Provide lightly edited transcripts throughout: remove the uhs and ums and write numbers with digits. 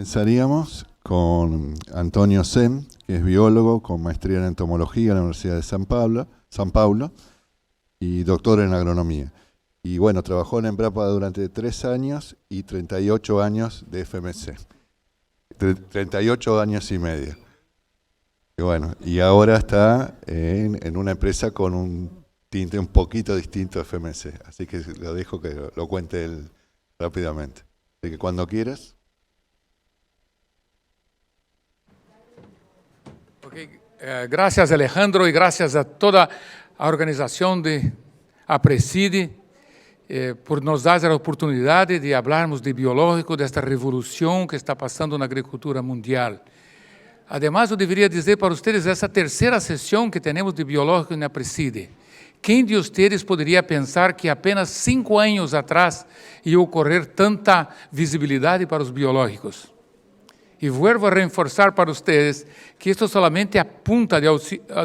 comenzaríamos con Antonio Sem, que es biólogo con maestría en entomología en la Universidad de San Paulo y doctor en agronomía. Y bueno, trabajó en Embrapa durante 3 años y 38 años de FMC. 38 años y medio. Y bueno, y ahora está en una empresa con un tinte un poquito distinto a FMC. Así que lo dejo que lo cuente él rápidamente. Así que cuando quieras. Okay. Gracias, Alejandro, y gracias a toda a organização de APRESIDE por nos dar a oportunidade de falarmos de biológico, desta revolução que está passando na agricultura mundial. Además, eu deveria dizer para vocês, essa terceira sessão que temos de biológico na APRESIDE, quem de vocês poderia pensar que apenas 5 anos atrás ia ocorrer tanta visibilidade para os biológicos? E vuelvo a reforçar para vocês que isto solamente é a punta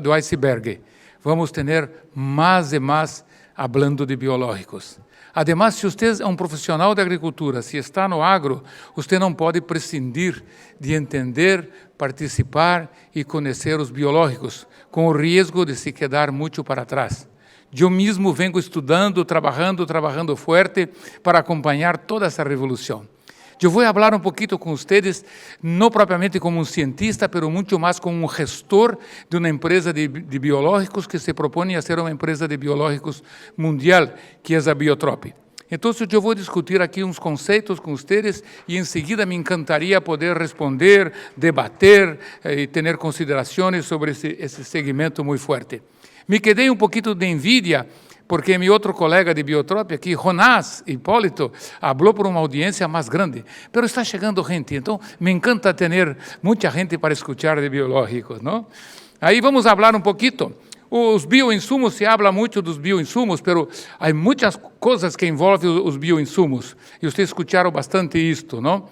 do iceberg. Vamos ter mais e mais falando de biológicos. Además, se você é um profissional de agricultura, se está no agro, você não pode prescindir de entender, participar e conhecer os biológicos, com o risco de se quedar muito para trás. Eu mesmo venho estudando, trabalhando forte para acompanhar toda essa revolução. Eu vou falar um pouquinho com vocês, não propriamente como um cientista, mas muito mais como um gestor de uma empresa de biológicos que se propõe a ser uma empresa de biológicos mundial, que é a Biotrop. Então, eu vou discutir aqui uns conceitos com vocês e, em seguida, me encantaria poder responder, debater e ter considerações sobre esse segmento muito forte. Me quedei um pouquinho de envidia, porque meu outro colega de Biotrop aqui, Jonás Hipólito, falou por uma audiência mais grande. Mas está chegando gente, então me encanta ter muita gente para escutar de biológicos, não? Aí vamos falar um pouquinho. Os bioinsumos, se habla muito dos bioinsumos, mas há muitas coisas que envolvem os bioinsumos. E vocês escutaram bastante isto, não?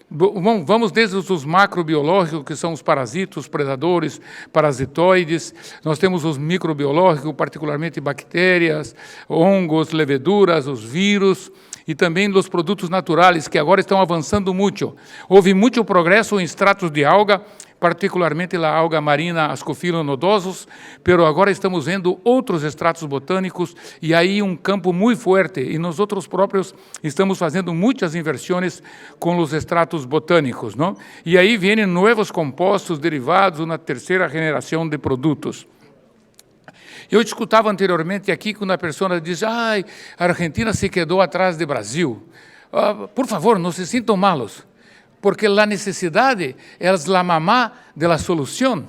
Vamos desde os macrobiológicos, que são os parasitos, os predadores, parasitoides. Nós temos os microbiológicos, particularmente bactérias, hongos, leveduras, os vírus, e também os produtos naturais, que agora estão avançando muito. Houve muito progresso em extratos de alga, particularmente a alga marina Ascophyllum nodosus, mas agora estamos vendo outros extratos botânicos e aí um campo muito forte, e nós outros próprios estamos fazendo muitas inversões com os extratos botânicos, não? E aí vêm novos compostos derivados, uma terceira geração de produtos. Eu escutava anteriormente aqui quando a pessoa diz: a Argentina se quedou atrás do Brasil. Por favor, não se sintam malos, porque a necessidade é a mamá da solução.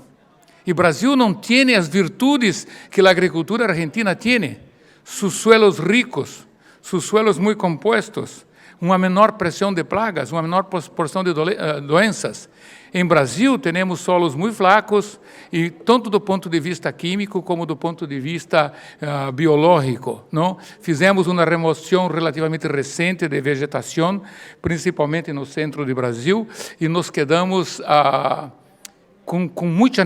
E o Brasil não tem as virtudes que a agricultura argentina tem. Sus suelos ricos, sus suelos muito compostos, uma menor pressão de plagas, uma menor porção de doenças. Em Brasil, temos solos muito fracos, e tanto do ponto de vista químico como do ponto de vista biológico, não? Fizemos uma remoção relativamente recente de vegetação, principalmente no centro do Brasil, e nos quedamos com muita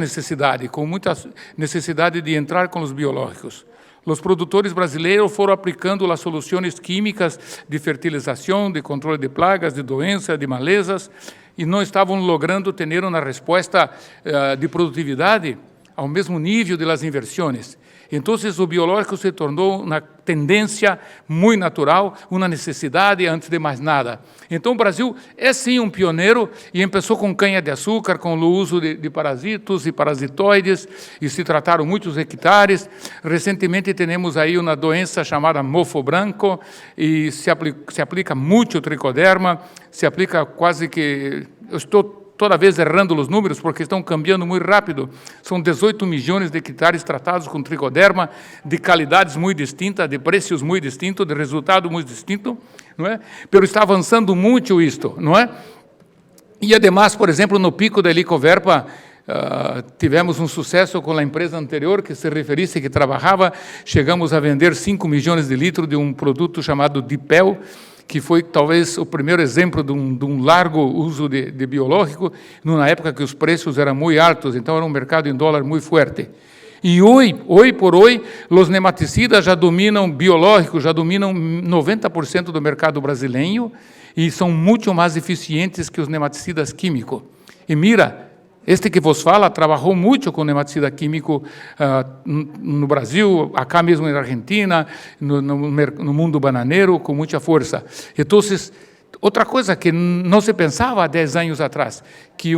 necessidade de entrar com os biológicos. Os produtores brasileiros foram aplicando as soluções químicas de fertilização, de controle de plagas, de doenças, de malezas, e não estavam logrando ter uma resposta de produtividade ao mesmo nível das inversões. Então, o biológico se tornou uma tendência muito natural, uma necessidade antes de mais nada. Então, o Brasil é sim um pioneiro e começou com canha-de-açúcar, com o uso de parasitos e parasitoides, e se trataram muitos hectares. Recentemente, temos aí uma doença chamada mofo branco, e se aplica muito o tricoderma, se aplica quase que... Eu estou toda vez errando os números, porque estão cambiando muito rápido. São 18 milhões de hectares tratados com tricoderma, de qualidades muito distintas, de preços muito distintos, de resultado muito distinto, não é? Mas está avançando muito isto, não é? E, además, por exemplo, no pico da Helicoverpa, tivemos um sucesso com a empresa anterior, que se referisse, que trabalhava, chegamos a vender 5 milhões de litros de um produto chamado Dipel, que foi talvez o primeiro exemplo de um largo uso de biológico, numa época que os preços eram muito altos, então era um mercado em dólar muito forte. E hoje por hoje, os nematicidas já dominam, biológicos, já dominam 90% do mercado brasileiro e são muito mais eficientes que os nematicidas químicos. E mira, este que vos fala trabalhou muito com nematicida químico no Brasil, acá mesmo na Argentina, no mundo bananeiro, com muita força. Então, outra coisa que não se pensava há 10 anos atrás, que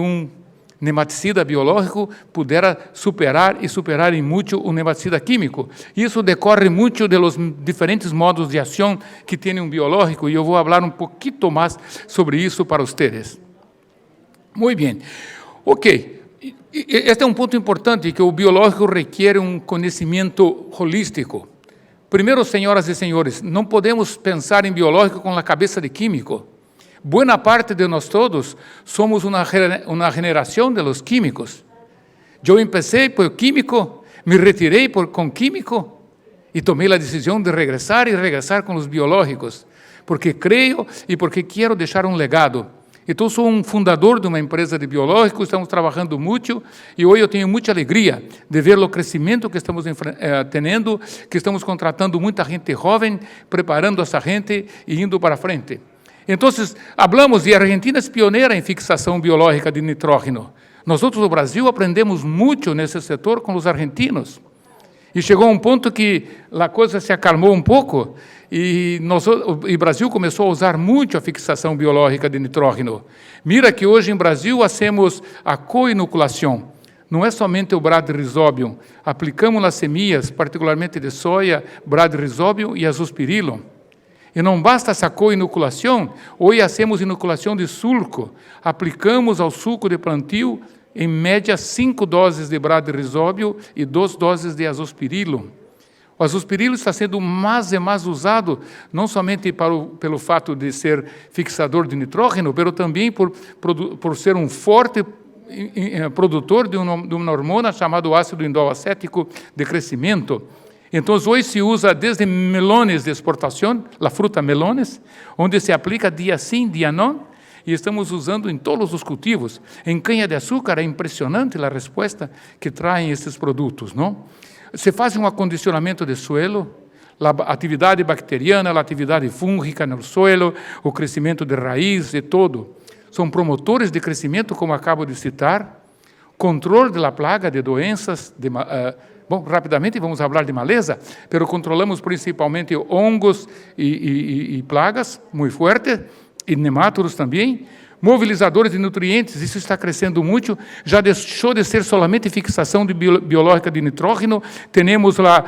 nematicida biológico pudera superar em muito o nematicida químico. Isso decorre muito dos diferentes modos de ação que tem biológico, e eu vou falar pouquinho mais sobre isso para vocês. Muito bem. Ok, este é ponto importante, que o biológico requer conhecimento holístico. Primeiro, senhoras e senhores, não podemos pensar em biológico com a cabeça de químico. Boa parte de nós todos somos uma generação de los químicos. Eu empecé por químico, me retirei com químico e tomei a decisão de regressar com os biológicos, porque creio e porque quero deixar legado. Então, sou fundador de uma empresa de biológicos, estamos trabalhando muito, e hoje eu tenho muita alegria de ver o crescimento que estamos tendo, que estamos contratando muita gente jovem, preparando essa gente e indo para frente. Então, falamos, e a Argentina é pioneira em fixação biológica de nitrógeno. Nós outros do Brasil aprendemos muito nesse setor com os argentinos. E chegou ponto que a coisa se acalmou pouco, e o Brasil começou a usar muito a fixação biológica de nitrógeno. Mira que hoje em Brasil hacemos a coinoculação. Não é somente o Bradyrhizobium. Aplicamos nas semillas, particularmente de soja, Bradyrhizobium e Azospirillum. E não basta essa coinoculação, hoje hacemos inoculação de sulco. Aplicamos ao suco de plantio, em média, 5 doses de Bradyrhizobium e 2 doses de Azospirillum. O Azospirillum está sendo mais e mais usado, não somente pelo fato de ser fixador de nitrógeno, mas também por ser forte produtor de uma hormona chamada ácido indol acético de crescimento. Então, hoje se usa desde melones de exportação, a fruta melones, onde se aplica dia sim, dia não, e estamos usando em todos os cultivos. Em canha-de-açúcar é impressionante a resposta que traem esses produtos, não? Se faz um acondicionamento de suelo, a atividade bacteriana, a atividade fúngica no suelo, o crescimento de raiz e todo. São promotores de crescimento, como acabo de citar, controle da plaga de doenças, bom, rapidamente vamos falar de maleza, mas controlamos principalmente hongos e plagas, muito fortes, e nemátodos também, mobilizadores de nutrientes, isso está crescendo muito, já deixou de ser somente fixação biológica de nitrógeno, temos a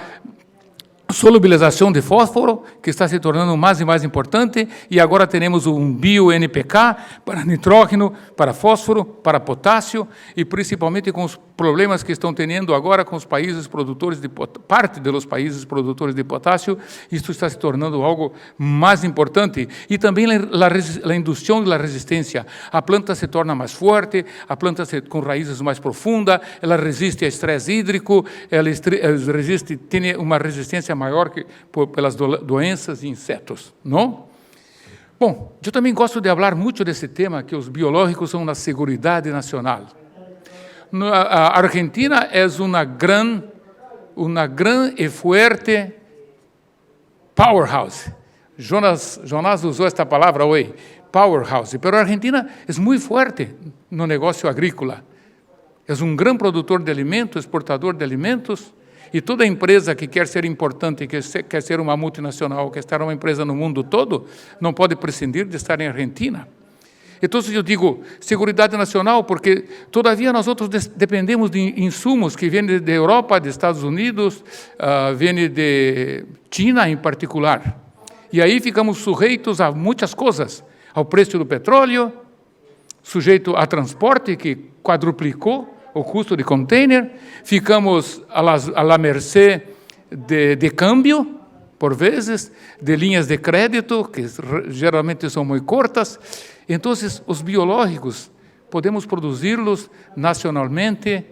solubilização de fósforo, que está se tornando mais e mais importante, e agora temos bio-NPK para nitrógeno, para fósforo, para potássio, e principalmente com os problemas que estão tendo agora com os países produtores de parte dos países produtores de potássio, isso está se tornando algo mais importante. E também a indução da resistência. A planta se torna mais forte, a planta com raízes mais profundas, ela resiste a estresse hídrico, ela tem uma resistência maior pelas doenças e insetos, não? Bom, eu também gosto de falar muito desse tema, que os biológicos são na seguridade nacional. A Argentina é uma grande e forte powerhouse. Jonas usou esta palavra hoje, powerhouse. Mas a Argentina é muito forte no negócio agrícola. É um grande produtor de alimentos, exportador de alimentos, e toda empresa que quer ser importante, que quer ser uma multinacional, quer estar uma empresa no mundo todo, não pode prescindir de estar em Argentina. Então, eu digo seguridade nacional, porque todavia nós outros dependemos de insumos que vêm da Europa, dos Estados Unidos, vêm de China em particular. E aí ficamos sujeitos a muitas coisas, ao preço do petróleo, sujeito a transporte, que quadruplicou o custo de container, ficamos à mercê de câmbio, por vezes, de linhas de crédito, que geralmente são muito curtas. Então, os biológicos, podemos produzi-los nacionalmente,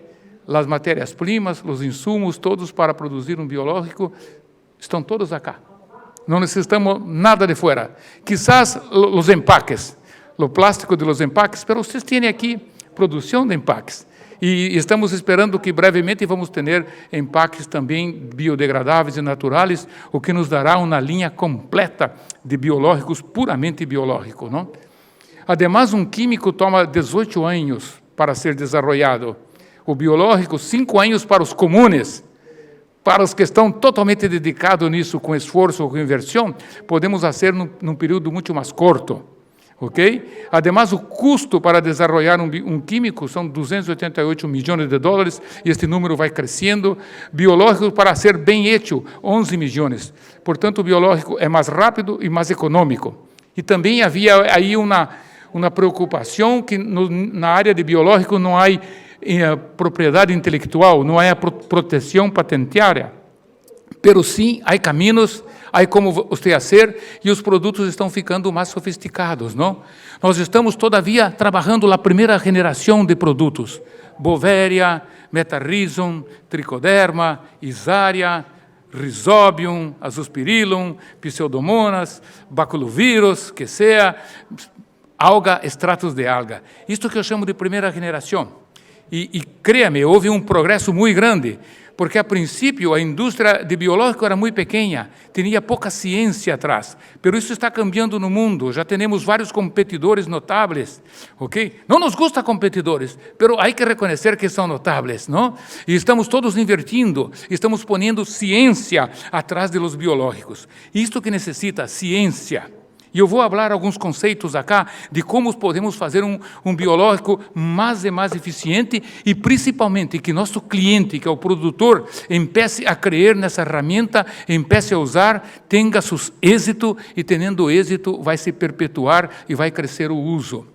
as matérias-primas, os insumos, todos para produzir biológico, estão todos acá. Não necessitamos nada de fora. Quizás os empaques, o plástico de los empaques, mas vocês têm aqui produção de empaques. E estamos esperando que brevemente vamos ter empaques também biodegradáveis e naturais, o que nos dará uma linha completa de biológicos, puramente biológico, não? Además, um químico toma 18 anos para ser desenvolvido. O biológico, 5 anos para os comuns. Para os que estão totalmente dedicados nisso, com esforço, com inversão, podemos fazer num período muito mais curto. Ok? Además, o custo para desenvolver um químico são 288 milhões de dólares, e este número vai crescendo. Biológico, para ser bem feito, 11 milhões. Portanto, o biológico é mais rápido e mais econômico. E também havia aí uma preocupação que na área de biológico não há propriedade intelectual, não há proteção patenteária. Pero sim, há caminhos, há como você fazer, e os produtos estão ficando mais sofisticados, não? Nós estamos, todavia, trabalhando a primeira geração de produtos. Bovéria, Metarrhizum, Tricoderma, Isaria, Rhizobium, Azospirillum, Pseudomonas, Baculovírus, que seja, alga, extratos de alga. Isto que eu chamo de primeira geração. E creia-me, houve um progresso muito grande, porque a princípio a indústria de biológico era muito pequena, tinha pouca ciência atrás, mas isso está cambiando no mundo, já temos vários competidores notáveis, ok? Não nos gusta competidores, mas há que reconhecer que são notáveis, não? E estamos todos invertindo, estamos ponendo ciência atrás de los biológicos. Isto que necessita, ciência. E eu vou falar alguns conceitos acá de como podemos fazer um biológico mais e mais eficiente e, principalmente, que nosso cliente, que é o produtor, empiece a crer nessa ferramenta, empiece a usar, tenha seu êxito e, tendo êxito, vai se perpetuar e vai crescer o uso.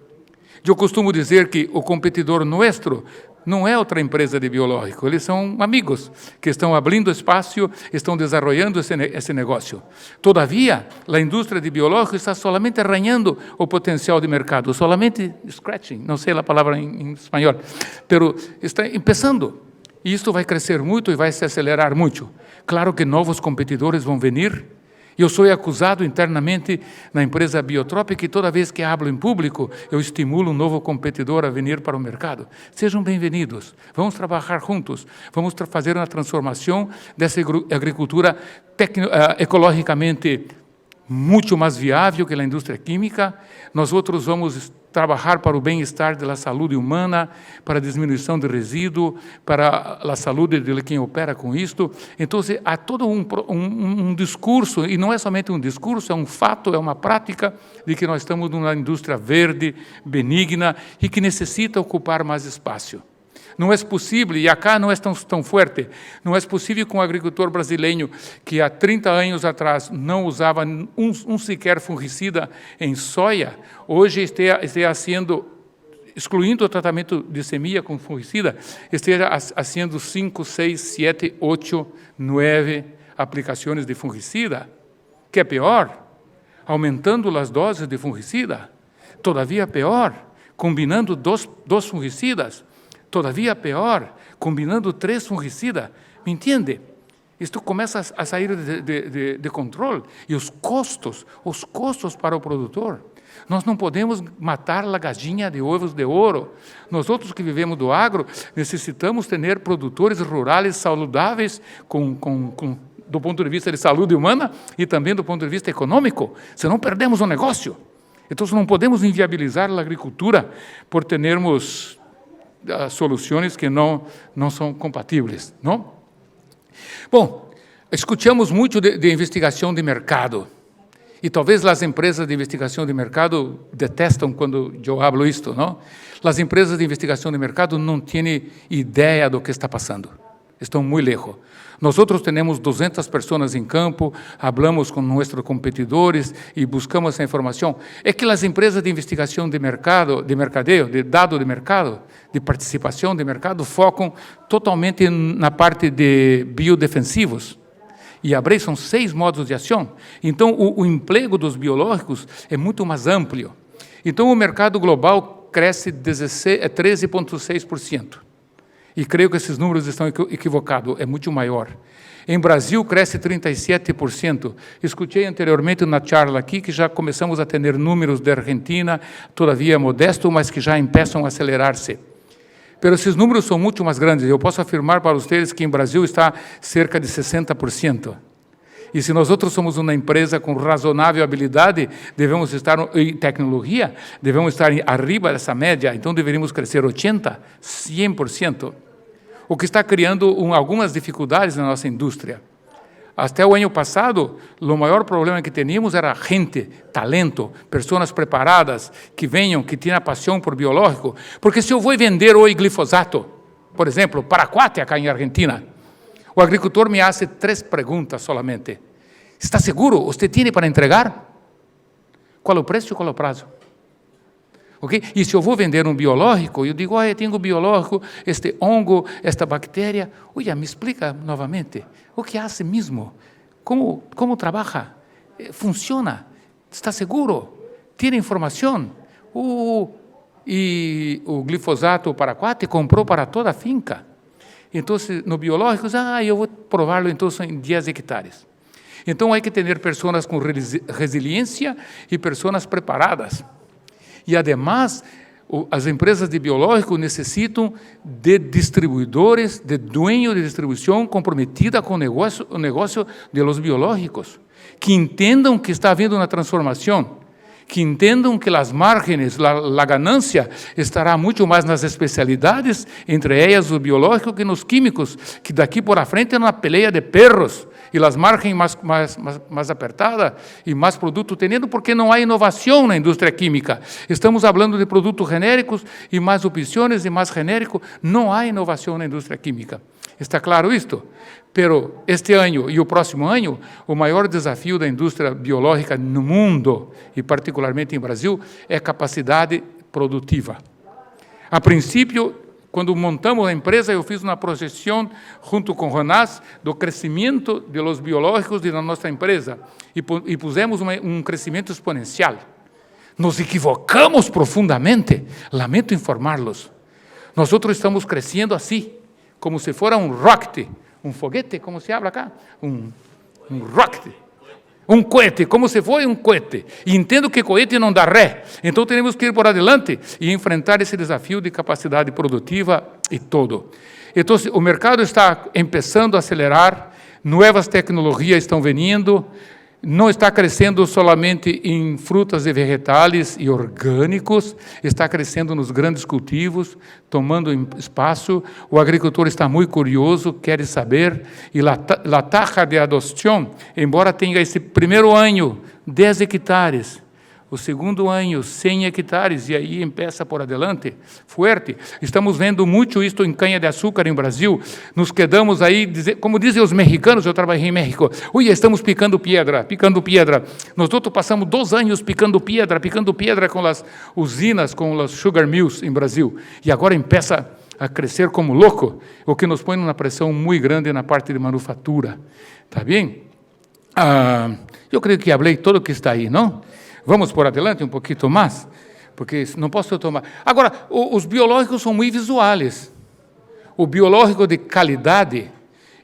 Eu costumo dizer que o competidor nosso não é outra empresa de biológico, eles são amigos que estão abrindo espaço, estão desenvolvendo esse negócio. Todavia, a indústria de biológico está solamente arranhando o potencial de mercado, solamente scratching, não sei a palavra em espanhol, mas está começando. E isto vai crescer muito e vai se acelerar muito. Claro que novos competidores vão vir. Eu sou acusado internamente na empresa Biotrópica e toda vez que hablo em público, eu estimulo um novo competidor a vir para o mercado. Sejam bem-vindos, vamos trabalhar juntos, vamos fazer uma transformação dessa agricultura ecologicamente muito mais viável que a indústria química. Nós outros vamos trabalhar para o bem-estar da saúde humana, para a diminuição de resíduo, para a saúde de quem opera com isto. Então, há todo um discurso, e não é somente um discurso, é um fato, é uma prática de que nós estamos numa indústria verde, benigna e que necessita ocupar mais espaço. Não é possível, e acá não é tão forte, não é possível com um agricultor brasileiro que há 30 anos atrás não usava um sequer fungicida em soja, hoje esteja sendo, excluindo o tratamento de semente com fungicida, esteja fazendo 5, 6, 7, 8, 9 aplicações de fungicida, que é pior, aumentando as doses de fungicida, todavia pior, combinando dois fungicidas, todavia pior, combinando 3 fungicidas, me entende? Isto começa a sair de controle, e os custos para o produtor. Nós não podemos matar a galinha de ovos de ouro. Nós outros que vivemos do agro, necessitamos ter produtores rurais saudáveis, do ponto de vista de saúde humana e também do ponto de vista econômico, senão perdemos o negócio. Então, não podemos inviabilizar a agricultura por termos soluções que não são compatíveis, não? Bom, escutamos muito de investigação de mercado, e talvez as empresas de investigação de mercado detestam quando eu falo isto, não? As empresas de investigação de mercado não têm ideia do que está passando, estão muito lejos. Nós temos 200 pessoas em campo, falamos com nossos competidores e buscamos essa informação. É que as empresas de investigação de mercado, de mercadeio, de dado de mercado, de participação de mercado, focam totalmente na parte de biodefensivos. E a são 6 modos de ação. Então, o emprego dos biológicos é muito mais amplo. Então, o mercado global cresce 13,6%. E creio que esses números estão equivocados, é muito maior. Em Brasil, cresce 37%. Escutei anteriormente na charla aqui que já começamos a ter números da Argentina, todavia modesto, mas que já começam a acelerar-se. Mas esses números são muito mais grandes. Eu posso afirmar para vocês que em Brasil está cerca de 60%. E se nós outros somos uma empresa com razoável habilidade, devemos estar em tecnologia, devemos estar arriba dessa média, então deveríamos crescer 80%, 100%. O que está criando algumas dificuldades na nossa indústria. Até o ano passado, o maior problema que tínhamos era gente, talento, pessoas preparadas, que venham, que tenham paixão por biológico. Porque se eu vou vender hoje glifosato, por exemplo, paraquat acá em Argentina, o agricultor me faz 3 perguntas solamente. Está seguro? Você tem para entregar? Qual é o preço e qual é o prazo? Okay? E se eu vou vender um biológico, eu digo, eu tenho biológico, este hongo, esta bactéria. Olha, me explica novamente. O que faz mesmo? Como trabalha? Funciona? Está seguro? Tem informação? E o glifosato paraquat comprou para toda a finca. Então, no biológico, eu vou prová-lo então em 10 hectares. Então, há que ter pessoas com resiliência e pessoas preparadas. E, además, as empresas de biológico necessitam de distribuidores, de dueños de distribuição comprometida com o negócio de los biológicos, que entendam que está havendo uma transformação, que entendam que as margens, a ganância estará muito mais nas especialidades, entre elas o biológico, que nos químicos, que daqui por a frente é uma peleia de perros, e as margens mais apertadas e mais produto tendo, porque não há inovação na indústria química. Estamos falando de produtos genéricos e mais opções e mais genérico, não há inovação na indústria química. Está claro isto? Pero este ano e o próximo ano, o maior desafio da indústria biológica no mundo, e particularmente em Brasil, é a capacidade produtiva. A princípio, quando montamos a empresa, eu fiz uma projeção junto com Jonás do crescimento de los biológicos de nossa empresa e pusemos um crescimento exponencial. Nos equivocamos profundamente, lamento informá-los. Nós estamos crescendo assim, como se fosse um rocket, um foguete, como se habla acá, um rocket, um cohete, como se fosse um cohete. E entendo que cohete não dá ré. Então, temos que ir por adiante e enfrentar esse desafio de capacidade produtiva e todo. Então, o mercado está começando a acelerar, novas tecnologias estão vindo, não está crescendo solamente em frutas e vegetais e orgânicos, está crescendo nos grandes cultivos, tomando espaço. O agricultor está muito curioso, quer saber, e a taxa de adoção, embora tenha esse primeiro ano 10 hectares, o segundo ano 100 hectares, e aí empieza por adelante, forte. Estamos vendo muito isto em canha-de-açúcar em Brasil, nos quedamos aí, como dizem os mexicanos, eu trabalhei em México, estamos picando piedra. Nós passamos 2 anos picando piedra com as usinas, com as sugar mills em Brasil, e agora empieza a crescer como louco, o que nos põe numa pressão muito grande na parte de manufatura. Está bem? Eu creio que falei todo o que está aí, não? Vamos por adelante um pouquinho mais, porque não posso tomar. Agora, os biológicos são muito visuais. O biológico de qualidade,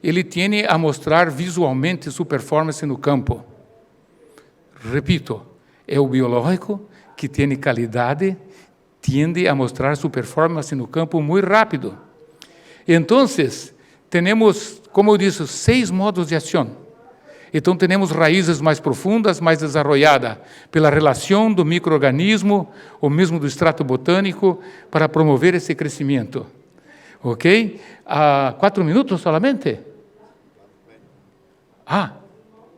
ele tem a mostrar visualmente sua performance no campo. Repito, é o biológico que tem qualidade, tende a mostrar sua performance no campo muito rápido. Então, temos, como eu disse, 6 modos de ação. Então, temos raízes mais profundas, mais desenvolvidas, pela relação do micro-organismo, ou mesmo do extrato botânico, para promover esse crescimento. Ok? 4 minutos solamente?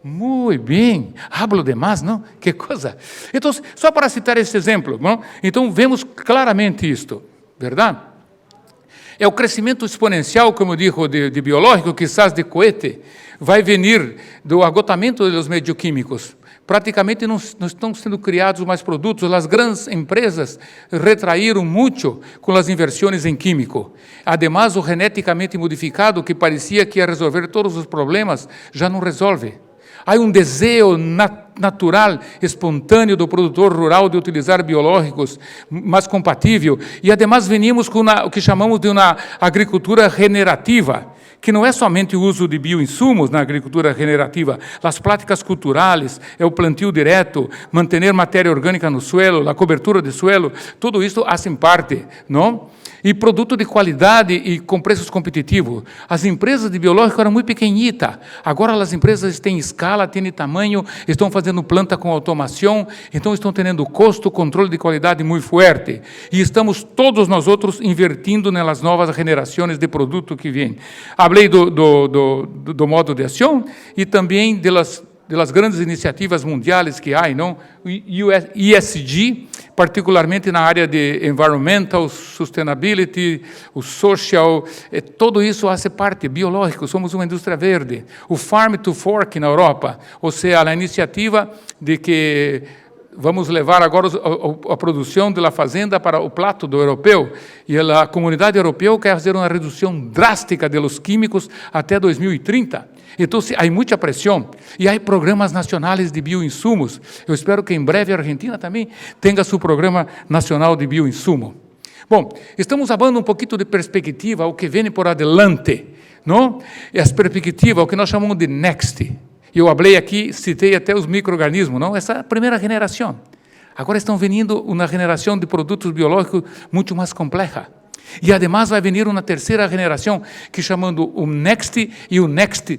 Muito bem. Hablo demais, não? Que coisa. Então, só para citar esse exemplo, não? Então, vemos claramente isto, verdade? É o crescimento exponencial, como eu digo, de biológico, quizás de cohete, vai vir do agotamento dos medioquímicos. Praticamente não estão sendo criados mais produtos. As grandes empresas retraíram muito com as inversões em químico. Ademais, o geneticamente modificado, que parecia que ia resolver todos os problemas, já não resolve. Há um desejo natural, espontâneo do produtor rural de utilizar biológicos mais compatível. E, ademais, venimos com o que chamamos de uma agricultura regenerativa, que não é somente o uso de bioinsumos na agricultura regenerativa, as práticas culturais, é o plantio direto, manter matéria orgânica no suelo, a cobertura de suelo, tudo isso faz parte, não? e produto de qualidade e com preços competitivos. As empresas de biológico eram muito pequenitas. Agora as empresas têm escala, têm tamanho, estão fazendo planta com automação, então estão tendo custo, controle de qualidade muito forte. E estamos todos nós outros invertindo nas novas gerações de produto que vêm. Falei do modo de ação e também das grandes iniciativas mundiais que há, não? ESG, particularmente na área de environmental, sustainability, o social, tudo isso faz parte biológico, somos uma indústria verde. O Farm to Fork na Europa, ou seja, a iniciativa de que vamos levar agora a produção da fazenda para o prato do europeu, e a comunidade europeia quer fazer uma redução drástica dos químicos até 2030. Então, há muita pressão, e há programas nacionais de bioinsumos. Eu espero que em breve a Argentina também tenha seu programa nacional de bioinsumo. Bom, estamos falando um pouquinho de perspectiva, o que vem por adelante, não? As perspectivas, o que nós chamamos de next. Eu falei aqui, citei até os micro-organismos, não? Essa é a primeira geração. Agora estão vindo uma geração de produtos biológicos muito mais complexa. E, además, vai vir uma terceira geração, que chamando o next e o next,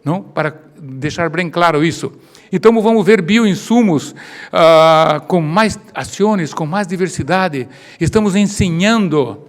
não? Para deixar bem claro isso. Então, vamos ver bioinsumos com mais ações, com mais diversidade. Estamos ensinando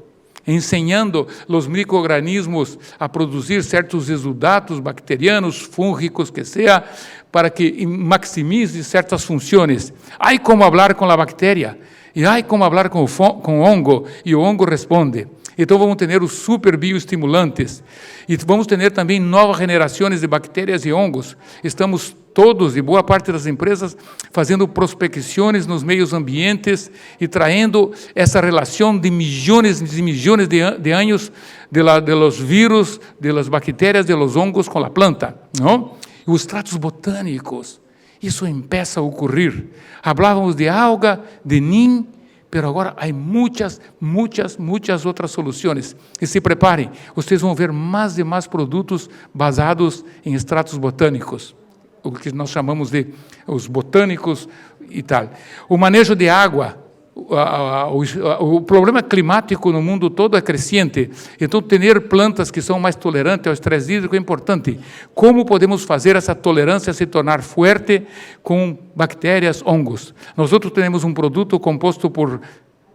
os micro-organismos a produzir certos resultados bacterianos, fúngicos, que seja, para que maximize certas funções. Há como falar com a bactéria, e há como falar com o hongo, e o hongo responde. Então, vamos ter os super bioestimulantes, e vamos ter também novas gerações de bactérias e hongos. Estamos todos, e boa parte das empresas, fazendo prospecções nos meios ambientes e trazendo essa relação de milhões e milhões de anos de los vírus, de las bactérias, de los hongos com a planta, não? E os tratos botânicos, isso começa a ocorrer. Falávamos de alga, de NIM, mas agora há muitas outras soluções. E se preparem, vocês vão ver mais e mais produtos basados em extratos botânicos, o que nós chamamos de os botânicos e tal. O manejo de água, o problema climático no mundo todo é crescente, então ter plantas que são mais tolerantes ao estresse hídrico é importante. Como podemos fazer essa tolerância se tornar forte com bactérias, hongos? Nós outros temos um produto composto por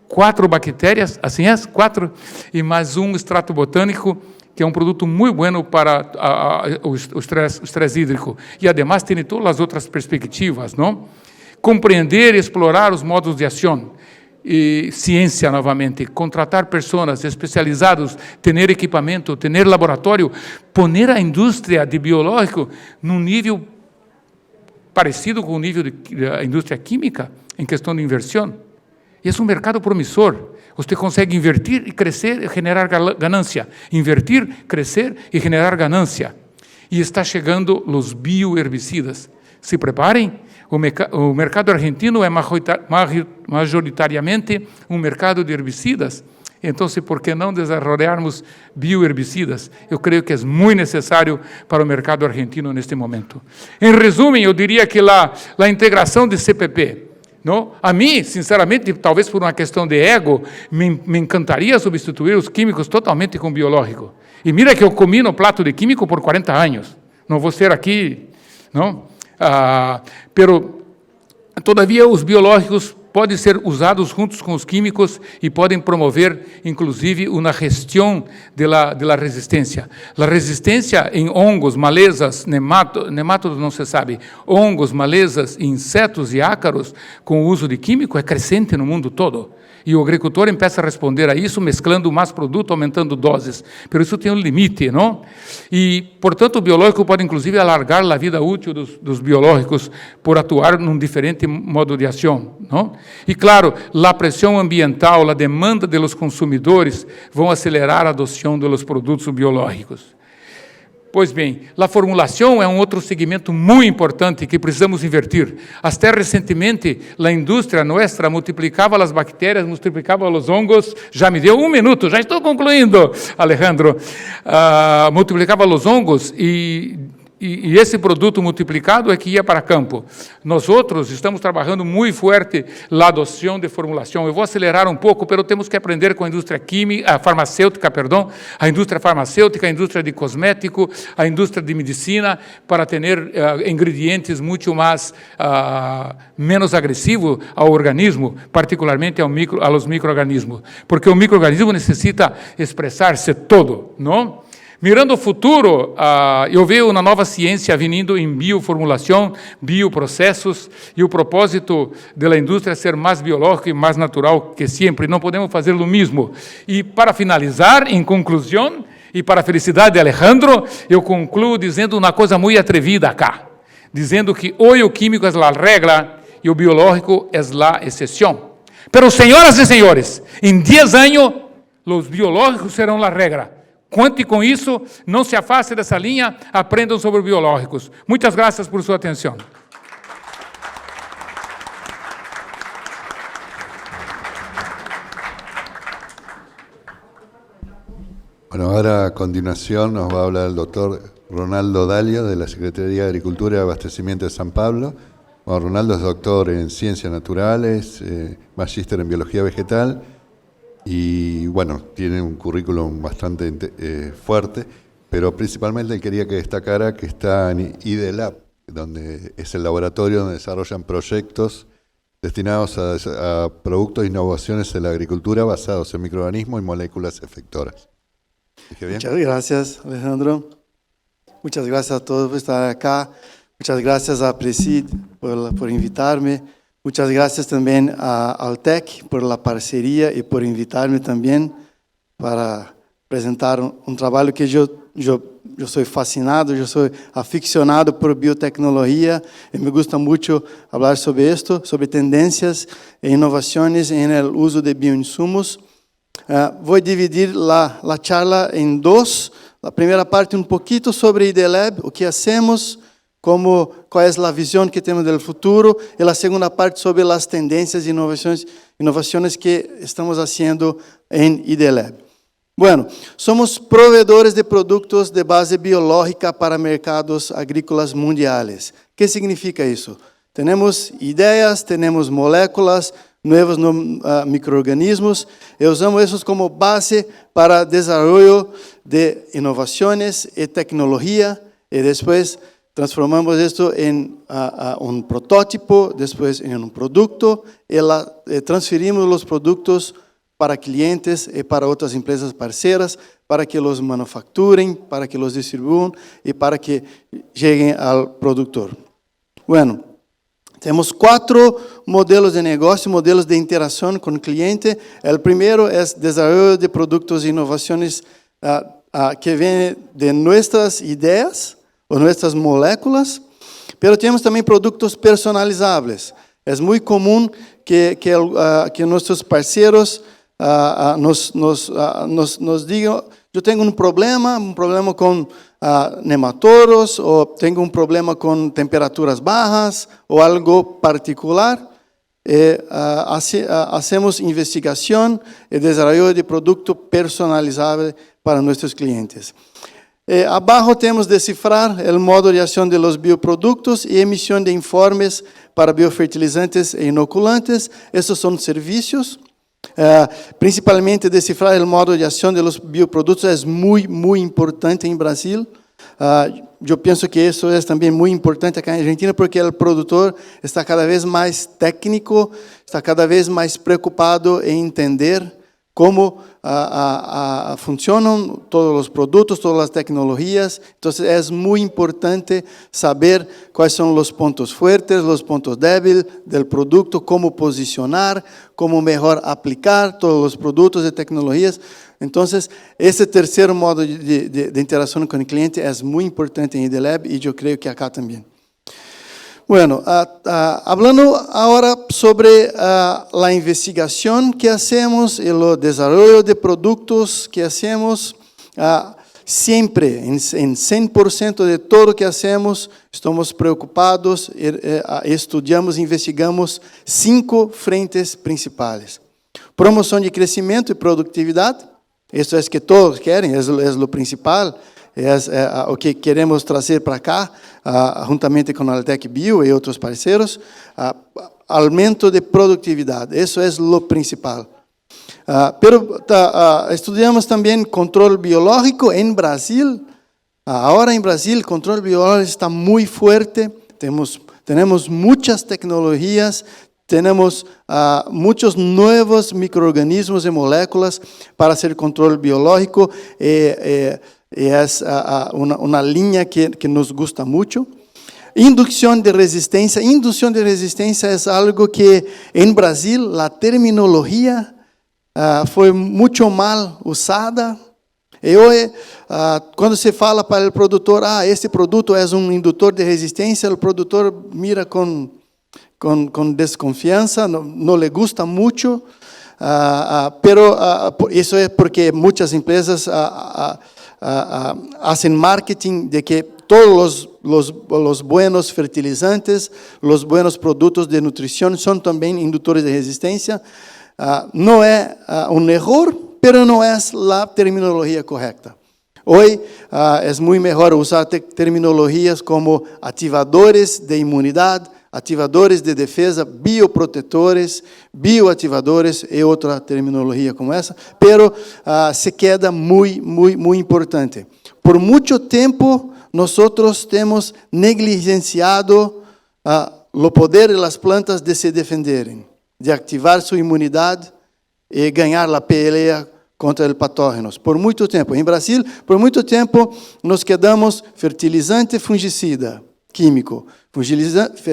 4 bactérias, assim é, 4, e mais um extrato botânico, que é um produto muito bueno para o estresse hídrico. E, además, tem todas as outras perspectivas, não? Compreender e explorar os modos de ação. E ciência, novamente, contratar pessoas especializadas, ter equipamento, ter laboratório, poner a indústria de biológico num nível parecido com o nível da indústria química, em questão de inversão. E é um mercado promissor. Você consegue invertir e crescer e generar ganância. Invertir, crescer e generar ganância. E está chegando os bioherbicidas. Se preparem, o mercado argentino é majoritariamente um mercado de herbicidas. Então, por que não desenvolvermos bioherbicidas? Eu creio que é muito necessário para o mercado argentino neste momento. Em resumo, eu diria que a integração de CPP, não? A mim, sinceramente, talvez por uma questão de ego, me encantaria substituir os químicos totalmente com biológico. E mira que eu comi no prato de químico por 40 anos. Não vou ser aqui, não? Pero, todavia, os biológicos podem ser usados juntos com os químicos e podem promover, inclusive, uma gestão da resistência. A resistência em hongos, malezas, nemátodos não se sabe, hongos, malezas, insetos e ácaros com o uso de químico é crescente no mundo todo. E o agricultor começa a responder a isso, mesclando mais produto, aumentando doses. Mas isso tem um limite, não? E, portanto, o biológico pode, inclusive, alargar a vida útil dos biológicos por atuar num diferente modo de ação, não? E, claro, a pressão ambiental, a demanda dos consumidores vão acelerar a adoção dos produtos biológicos. Pois bem, a formulação é um outro segmento muito importante que precisamos invertir. Até recentemente, a indústria nossa multiplicava as bactérias, multiplicava os hongos. Já me deu 1 minuto, já estou concluindo, Alejandro. Multiplicava os hongos e e esse produto multiplicado é que ia para campo. Nós outros estamos trabalhando muito forte a adoção de formulação. Eu vou acelerar um pouco, mas temos que aprender com a indústria farmacêutica, a indústria farmacêutica, a indústria de cosmético, a indústria de medicina, para ter ingredientes muito mais menos agressivos ao organismo, particularmente aos micro-organismos, porque o micro-organismo necessita expressar-se todo, não? Mirando o futuro, eu vejo uma nova ciência vindo em bioformulação, bioprocessos, e o propósito da indústria é ser mais biológico e mais natural que sempre. Não podemos fazer o mesmo. E para finalizar, em conclusão, e para a felicidade de Alejandro, eu concluo dizendo uma coisa muito atrevida cá, dizendo que hoje o químico é a regra e o biológico é a exceção. Pero, senhoras e senhores, em 10 anos, os biológicos serão a regra. Conte com isso, não se afaste dessa linha, aprendam sobre biológicos. Muitas graças por sua atenção. Bueno, ahora a continuación nos va a hablar el doctor Ronaldo Dalia, de la Secretaría de Agricultura y Abastecimiento de San Pablo. Bueno, Ronaldo es doctor en Ciencias Naturales, magíster en Biología Vegetal, y bueno, tiene un currículum bastante fuerte, pero principalmente él quería que destacara que está en IDLab, donde es el laboratorio donde desarrollan proyectos destinados a productos e innovaciones en la agricultura basados en microorganismos y moléculas efectoras. ¿Dije bien? Muchas gracias, Alejandro. Muchas gracias a todos por estar acá. Muchas gracias a Presid por invitarme. Muchas gracias también a Altec por la parcería y por invitarme también para presentar un trabajo que yo soy fascinado, yo soy aficionado por biotecnología y me gusta mucho hablar sobre esto, sobre tendencias e innovaciones en el uso de bioinsumos. Voy a dividir la charla en dos. La primera parte un poquito sobre IDLab, o que hacemos, qual é a visão que temos do futuro, e a segunda parte sobre as tendências e inovações que estamos fazendo em IDLab. Bueno, somos provedores de produtos de base biológica para mercados agrícolas mundiais. O que significa isso? Temos ideias, temos moléculas, novos microorganismos, e usamos esses como base para desenvolvimento de inovações e tecnologia, e depois transformamos esto en un prototipo, después en un producto, y transferimos los productos para clientes y para otras empresas parceras, para que los manufacturen, para que los distribuyan y para que lleguen al productor. Bueno, tenemos 4 modelos de negocio, modelos de interacción con el cliente. El primero es desarrollo de productos e innovaciones que vienen de nuestras ideas, ou nossas moléculas, pero temos também produtos personalizáveis. É muito comum que nossos parceiros nos digam: eu tenho um problema com nematodos, ou tenho um problema com temperaturas bajas, ou algo particular. Hacemos investigação e desenvolvimento de produto personalizável para nossos clientes. Abaixo temos decifrar o modo de ação de los bioprodutos e emissão de informes para biofertilizantes e inoculantes. Esses são serviços. Principalmente decifrar o modo de ação de los bioprodutos é muito importante em Brasil. Eu penso que isso é também muito importante aqui na Argentina, porque o produtor está cada vez mais técnico, está cada vez mais preocupado em entender como funcionam todos os produtos, todas as tecnologias. Então, é muito importante saber quais são os pontos fortes, os pontos débiles do produto, como posicionar, como melhor aplicar todos os produtos e tecnologias. Então, esse terceiro modo de interação com o cliente é muito importante em IDLab e eu creio que acá também. Bueno, hablando ahora sobre la investigación que hacemos y el desarrollo de productos que hacemos, siempre, en 100% de todo que hacemos, estamos preocupados, estudiamos, investigamos 5 frentes principales. Promoción de crecimiento y productividad, esto es que todos quieren, es lo principal. o que queremos trazer para cá, juntamente com a Altec Bio e outros parceiros, aumento de produtividade. Isso é o principal. Estudamos também controle biológico em Brasil. Agora em Brasil, o controle biológico está muito forte. Temos muitas tecnologias, temos muitos novos micro-organismos e moléculas para fazer controle biológico. É uma linha que nos gusta muito. Indução de resistência. Indução de resistência é algo que, em Brasil, a terminologia foi muito mal usada. E hoje, quando se fala para o produtor, este produto é um indutor de resistência, o produtor mira com desconfiança, não lhe gusta muito, pero isso é porque muitas empresas fazem marketing de que todos os buenos fertilizantes, os buenos produtos de nutrição são também indutores de resistência. Não é um erro, pero não é a terminologia correta. Hoje é muito melhor usar terminologias como ativadores de imunidade, ativadores de defesa, bioprotetores, bioativadores e outra terminologia como essa, pero se queda muito importante. Por muito tempo, nós temos negligenciado o poder das plantas de se defenderem, de ativar sua imunidade e ganhar a pelea contra os patógenos. Por muito tempo. Em Brasil, por muito tempo, nos quedamos fertilizante, fungicida químico.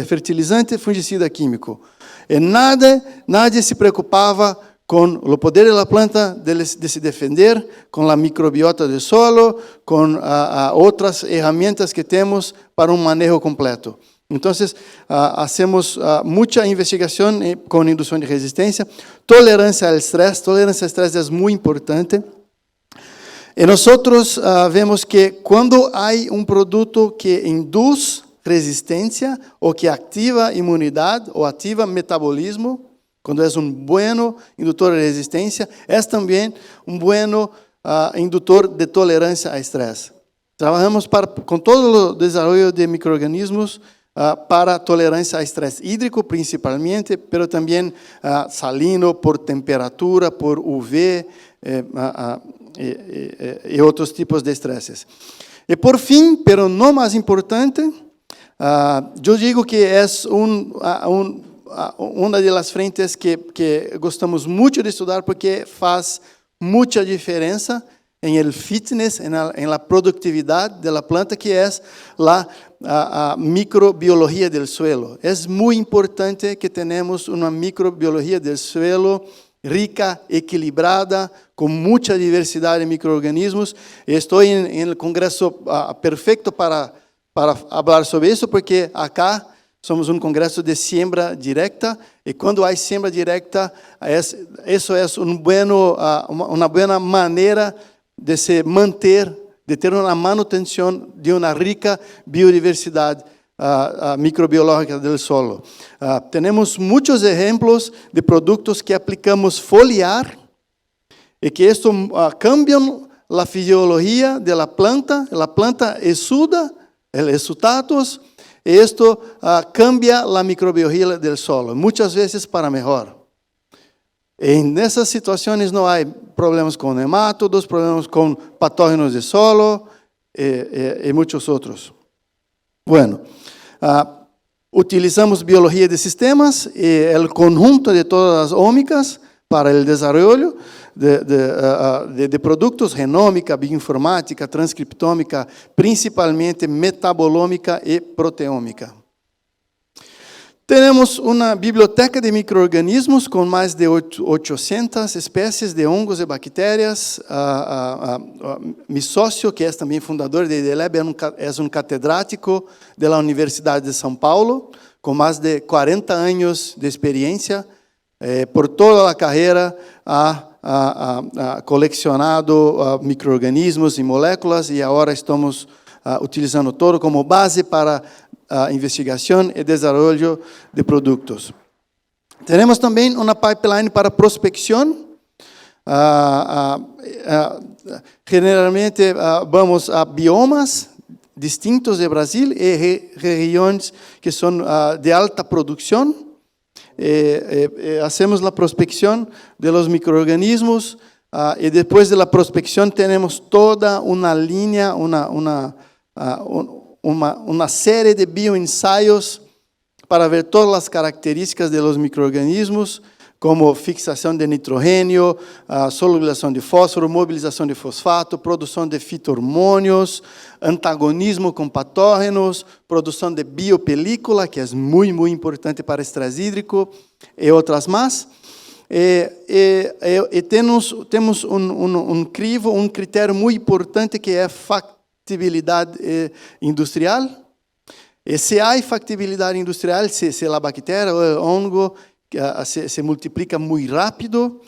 Fertilizante, fungicida químico. E nadie se preocupava com o poder da planta de se defender, com a microbiota do solo, com outras ferramentas que temos para um manejo completo. Então, hacemos muita investigação com indução de resistência. Tolerância ao estresse. Tolerância ao estresse é muito importante. E nós vemos que quando há um produto que induz resistência ou que ativa imunidade ou ativa metabolismo, quando é um bom indutor de resistência, é também um bom indutor de tolerância ao estresse. Trabalhamos com todo o desenvolvimento de micro-organismos para tolerância a estresse hídrico, principalmente, pero também salino, por temperatura, por UV e outros tipos de estresses. E por fim, pero não mais importante, eu digo que é uma das frentes que gostamos muito de estudar porque faz muita diferença em el fitness, em la produtividade da planta, que é a microbiologia del suelo. É muito importante que tenhamos uma microbiologia del suelo rica, equilibrada, com muita diversidade de micro-organismos. Estou em congresso perfeito para falar sobre isso, porque acá somos um congresso de siembra direta, e quando há siembra direta, isso é uma boa maneira de se manter, de ter uma manutenção de uma rica biodiversidade microbiológica do solo. Temos muitos exemplos de produtos que aplicamos foliar e que isto cambiam a fisiologia da planta, a planta exuda, os resultados, e isto cambia a microbiologia do solo, muitas vezes para melhor. E nessas situações não há problemas com nemátodos, problemas com patógenos de solo e muitos outros. Bueno, utilizamos biologia de sistemas e o conjunto de todas as ómicas para o desenvolvimento de produtos, genômica, bioinformática, transcriptômica, principalmente metabolômica e proteômica. Temos uma biblioteca de micro-organismos com mais de 800 espécies de hongos e bactérias. Mi sócio, que é também fundador de IDLab, é um catedrático da Universidade de São Paulo, com mais de 40 anos de experiência. Por toda a carreira, ha colecionado micro-organismos e moléculas, e agora estamos utilizando todo como base para investigação e desenvolvimento de produtos. Temos também uma pipeline para prospecção. Generalmente vamos a biomas distintos de Brasil e regiões que são de alta produção. Hacemos a prospecção de los microorganismos e depois da prospecção temos toda uma linha, uma série de bioensaios para ver todas as características de los microorganismos, como fixação de nitrogênio, solubilização de fósforo, mobilização de fosfato, produção de fitohormônios, antagonismo com patógenos, produção de biopelícula, que é muito, muito importante para estresse hídrico, e outras mais. Temos crivo, critério muito importante que é factibilidade industrial. E se há factibilidade industrial, se a bactéria ou o hongo se multiplica muito rápido,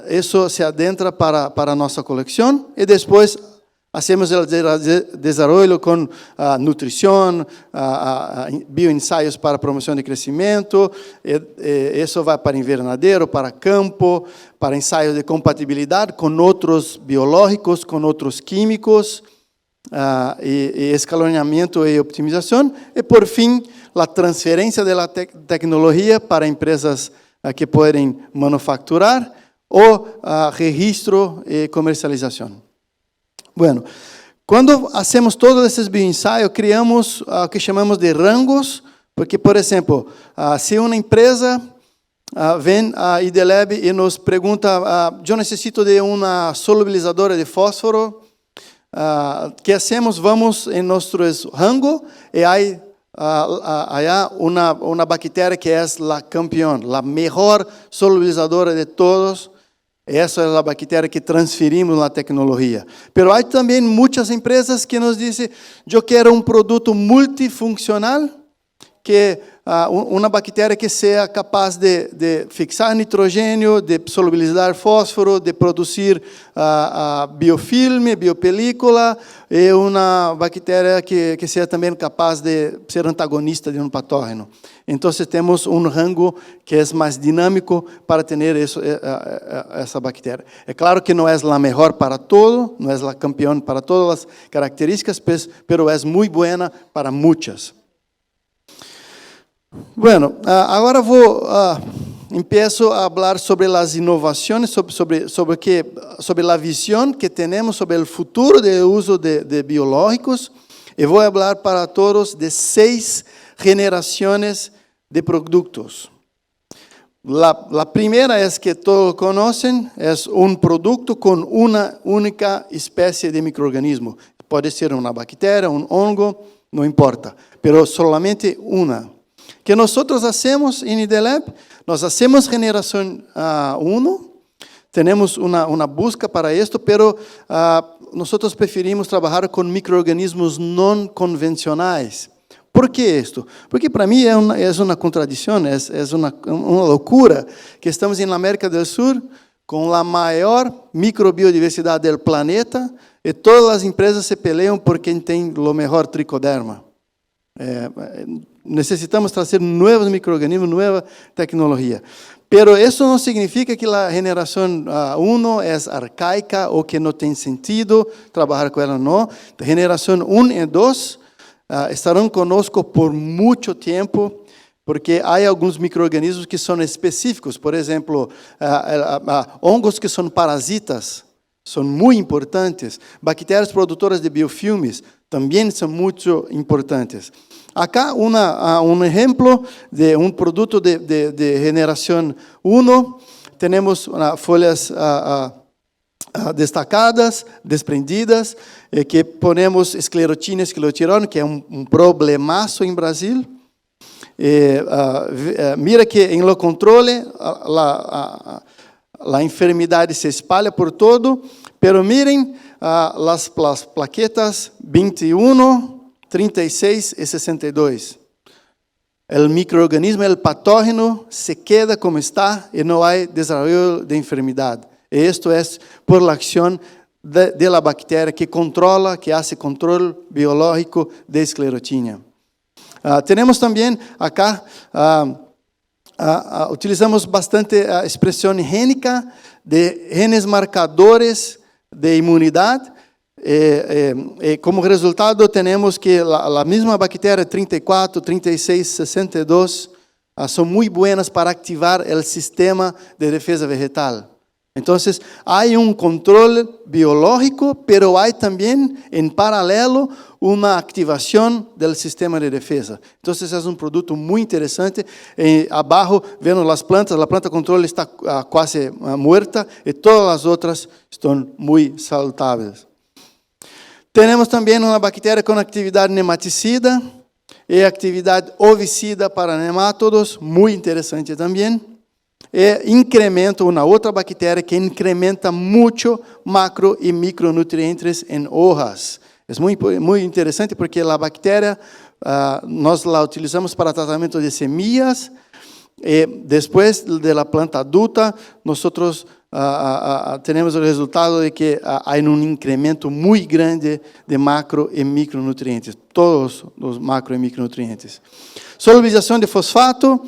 isso se adentra para a nossa coleção e depois hacemos o desenvolvimento com nutrição, bioensaios para promoção de crescimento, isso vai para invernadeiro, para campo, para ensaios de compatibilidade com outros biológicos, com outros químicos, e escalonamento e optimização, e por fim, a transferência da tecnologia para empresas que podem manufacturar ou registro e comercialização. Bueno, quando hacemos todos esses bioensaios, criamos o que chamamos de rangos, porque, por exemplo, se uma empresa vem a IDLab e nos pergunta, eu necessito de uma solubilizadora de fósforo, que hacemos? Vamos em nosso rango e há uma bactéria que é a campeã, a melhor solubilizadora de todos. Essa é a bactéria que transferimos na tecnologia. Mas há também muitas empresas que nos dizem, eu quero um produto multifuncional, que uma bactéria que seja capaz de fixar nitrogênio, de solubilizar fósforo, de produzir biofilme, biopelícula, e uma bactéria que seja também capaz de ser antagonista de um patógeno. Então, temos um rango que é mais dinâmico para ter essa bactéria. É claro que não é a melhor para todo, não é a campeã para todas as características, mas é muito boa para muitas. Bueno, agora empiezo a falar sobre as inovações, sobre a visão que temos sobre o futuro do uso de biológicos, e vou falar para todos de 6 gerações de produtos. A primeira é que todos conhecem, é um produto com uma única espécie de microorganismo. Pode ser uma bactéria, um hongo, não importa, mas solamente uma. Que nós hacemos em IDLab, nós hacemos geração 1, temos uma busca para isto, pero nós preferimos trabalhar com microorganismos não convencionais. Por que isto? Porque para mim é uma contradição, é uma loucura que estamos na América do Sul com a maior microbiodiversidade do planeta e todas as empresas se peleam por quem tem o melhor tricoderma. Necessitamos trazer novos microorganismos, nova tecnologia. Pero isso não significa que a geração 1 é arcaica ou que não tem sentido trabalhar com ela, não. A geração 1 e 2 estarão conosco por muito tempo, porque há alguns microorganismos que são específicos. Por exemplo, hongos que são parasitas, são muito importantes. Bactérias produtoras de biofilmes também são muito importantes. Acá um exemplo de um produto de geração 1. Temos folhas destacadas, desprendidas, que ponemos esclerotina, esclerotirona, que é um problemaço em Brasil. Mira que em lo controle a enfermidade se espalha por todo, pero miren as plaquetas 21, 36 e 62. O microorganismo, o patógeno, se queda como está e não há desenvolvimento de enfermidade. E isto é por la acción de la bactéria que controla, que hace controle biológico de esclerotina. Temos também acá utilizamos bastante a expressão gênica de genes marcadores de imunidade. Como resultado, temos que a mesma bactéria 34, 36, 62 são muito boas para ativar o sistema de defesa vegetal. Então, há controle biológico, pero há também, em paralelo, uma ativação do sistema de defesa. Então, é produto muito interessante. Abaixo, vendo as plantas, a planta controle está quase muerta e todas as outras estão muito saudáveis. Temos também uma bactéria com atividade nematicida e atividade ovicida para nemátodos, muito interessante também. Incrementa uma outra bactéria que incrementa muito macro e micronutrientes em hojas. É muito interessante porque a bactéria nós a utilizamos para tratamento de semillas e depois da planta adulta nós temos o resultado de que há incremento muito grande de macro e micronutrientes, todos os macro e micronutrientes. Solubilização de fosfato.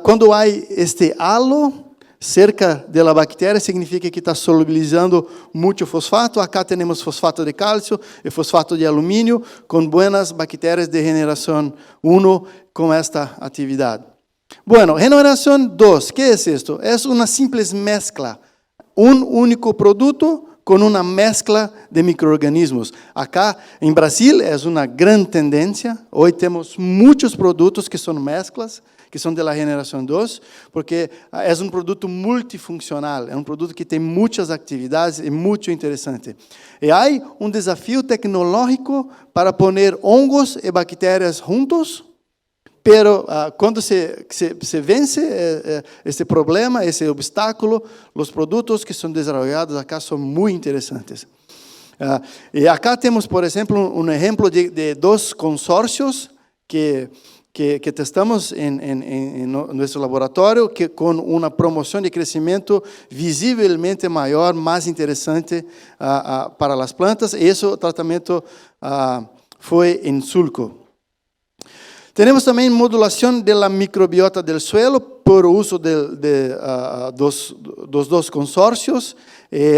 Quando há este halo cerca da bactéria, significa que está solubilizando muito fosfato. Acá temos fosfato de cálcio e fosfato de alumínio, com boas bactérias de generação 1 com esta atividade. Bueno, generação 2, ¿qué es esto? Es una simples mezcla, un único produto con una mezcla de microorganismos. Acá en Brasil es una gran tendencia. Hoy tenemos muchos productos que son mezclas, que são da geração 2, porque é produto multifuncional, é produto que tem muitas atividades e muito interessante. E há desafio tecnológico para poner hongos e bactérias juntos, pero quando se vence esse problema, esse obstáculo, os produtos que são desenvolvidos acá são muito interessantes. E acá temos, por exemplo, exemplo de dois consórcios que testamos em nosso laboratório, que com uma promoção de crescimento visivelmente maior, mais interessante para as plantas. E esse tratamento foi em sulco. Temos também modulação da microbiota do suelo por uso dos dois consórcios.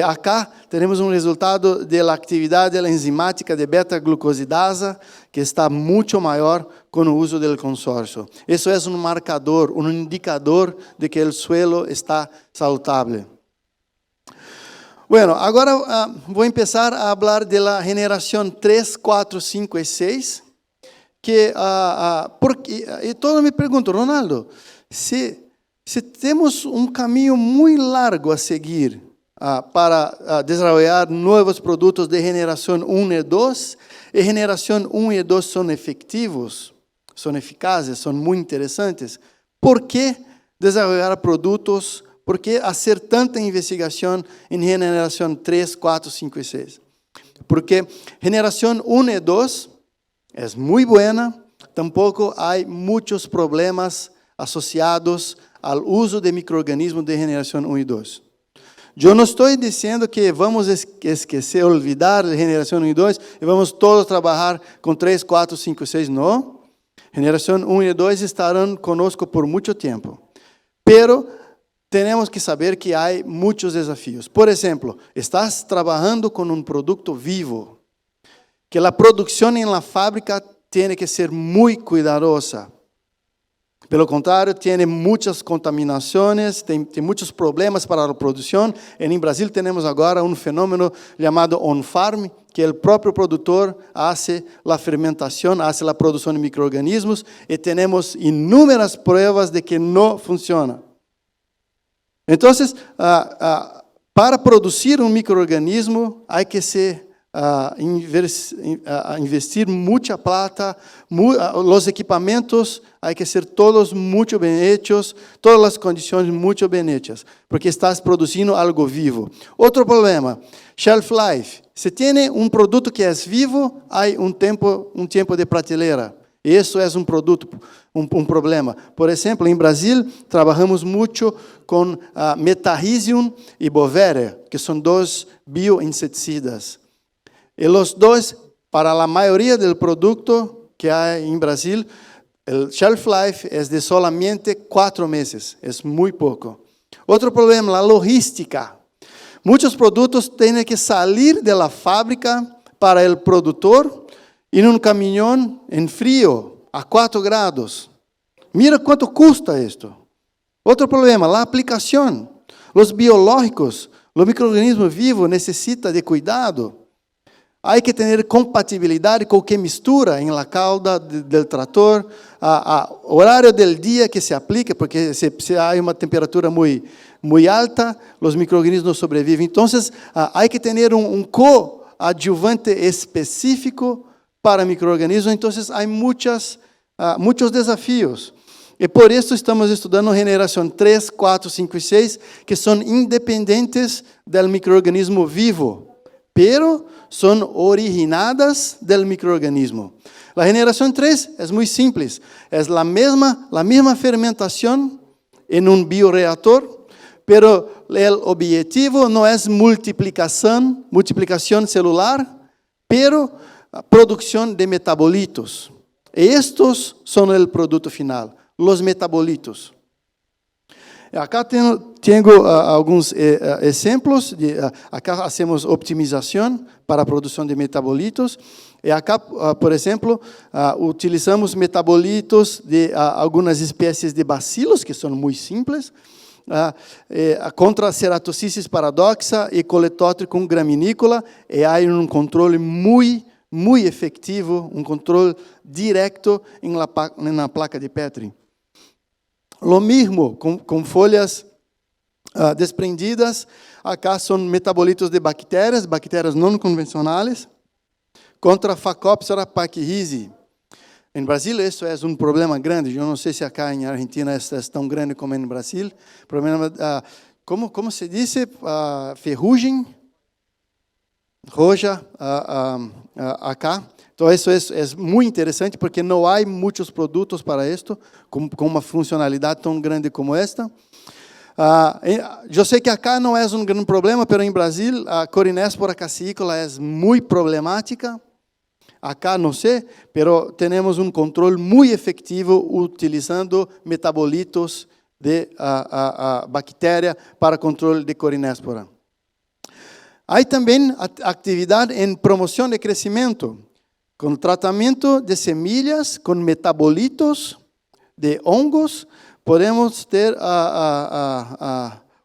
Acá temos resultado da atividade enzimática de beta-glucosidasa, que está muito maior com o uso do consórcio. Isso é marcador, indicador de que o suelo está saudável. Bueno, agora vou começar a falar da geração 3, 4, 5 e 6. E todos me perguntam, Ronaldo, se temos caminho muito largo a seguir para desenvolver novos produtos de geração 1 e 2, e geração 1 e 2 são efetivos, são eficazes, são muito interessantes, por que desenvolver produtos, por que fazer tanta investigação em geração 3, 4, 5 e 6? Porque geração 1 e 2 é muito boa, tampouco há muitos problemas associados ao uso de microorganismos de geração 1 e 2. Eu não estou dizendo que vamos esquecer, olvidar a geração 1 e 2 e vamos todos trabalhar com 3, 4, 5 e 6, não. Geração 1 e 2 estarão conosco por muito tempo. Pero temos que saber que há muitos desafios. Por exemplo, estás trabalhando com produto vivo, que a produção em la fábrica tem que ser muito cuidadosa. Pelo contrário, tem muitas contaminações, tem muitos problemas para a produção. Em Brasil temos agora fenômeno chamado on-farm, que o próprio produtor faz a fermentação, faz a produção de micro-organismos, e temos inúmeras provas de que não funciona. Então, para produzir micro-organismo, há que investir muita plata, os equipamentos há que ser todos muito bem hechos, todas as condições muito bem hechas, porque estás produzindo algo vivo. Outro problema, shelf life. Se tem produto que é vivo, há tempo de prateleira. Isso é produto, problema. Por exemplo, em Brasil, trabalhamos muito com Metarhizium e Bovaer, que são dois bioinseticidas. E os dois, para a maioria do produto que há em Brasil, El shelf life es de solamente 4 meses, es muy poco. Otro problema, la logística. Muchos productos tienen que salir de la fábrica para el productor en un camión en frío, a 4 grados. Mira cuánto custa esto. Otro problema, la aplicación. Los biológicos, los microorganismos vivos necesitan de cuidado. Hay que tener compatibilidad con qué mistura en la cauda del tractor, horario del día que se aplique, porque si hay una temperatura muy alta, los microorganismos no sobreviven. Entonces, hay que tener un coadjuvante específico para microorganismos. Entonces, hay muchos desafíos. E por isso estamos estudando geração 3, 4, 5 e 6, que são independentes do microorganismo vivo, pero são originadas do microorganismo. A geração 3 é muito simples, é a mesma fermentação em um bioreactor, pero o objetivo não é multiplicação celular, pero produção de metabolitos. E estes são o produto final. Los metabolitos. Acá tenho alguns exemplos. Acá hacemos optimização para a produção de metabolitos. E acá, por exemplo, utilizamos metabolitos de algumas espécies de bacilos, que são muito simples, contra ceratocisis paradoxa e coletótrico graminícola, e há controle muito efetivo, controle direto na placa de Petri. Lo mismo com folhas desprendidas. Acá são metabolitos de bactérias não convencionais, contra Phacospora pachyrizi. Em Brasil, isso é problema grande. Eu não sei se acá em Argentina é tão grande como no Brasil. Problema, como se diz? Ferrugem, roja, acá. Então, isso é muito interessante, porque não há muitos produtos para isto, com uma funcionalidade tão grande como esta. Eu sei que acá não é grande problema, mas em Brasil, a Corinéspora caseícola é muito problemática. Acá não sei, mas temos controle muito efetivo utilizando metabolitos de bactéria para controle de Corinéspora. Há também atividade em promoção de crescimento, com tratamento de semillas, com metabolitos de hongos, podemos ter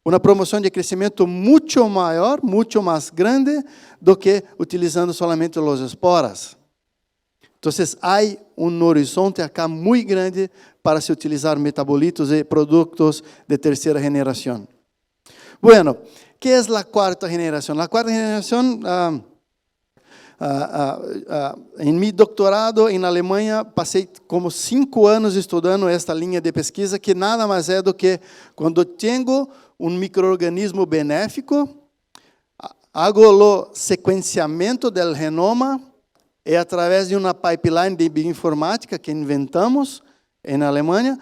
uma promoção de crescimento muito maior, muito mais grande do que utilizando solamente as esporas. Então, há horizonte acá muito grande para se utilizar metabolitos e produtos de terceira geração. Bueno, ¿qué es la cuarta generación? La cuarta generación, en mi doctorado en Alemanha, passei como 5 anos estudando esta linha de pesquisa, que nada mais é do que quando tenho microorganismo benéfico, hago o sequenciamento do genoma e através de uma pipeline de bioinformática que inventamos em Alemanha,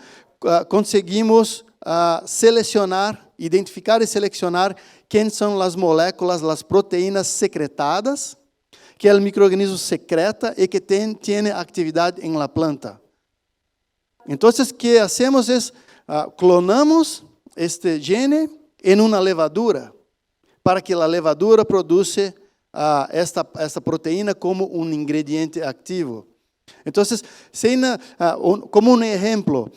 conseguimos identificar e selecionar quem são as moléculas, as proteínas secretadas, que o microorganismo secreta e que tem atividade em la planta. Então, o que hacemos é clonamos este gene em uma levadura, para que a levadura produza esta proteína como ingrediente ativo. Então, como exemplo,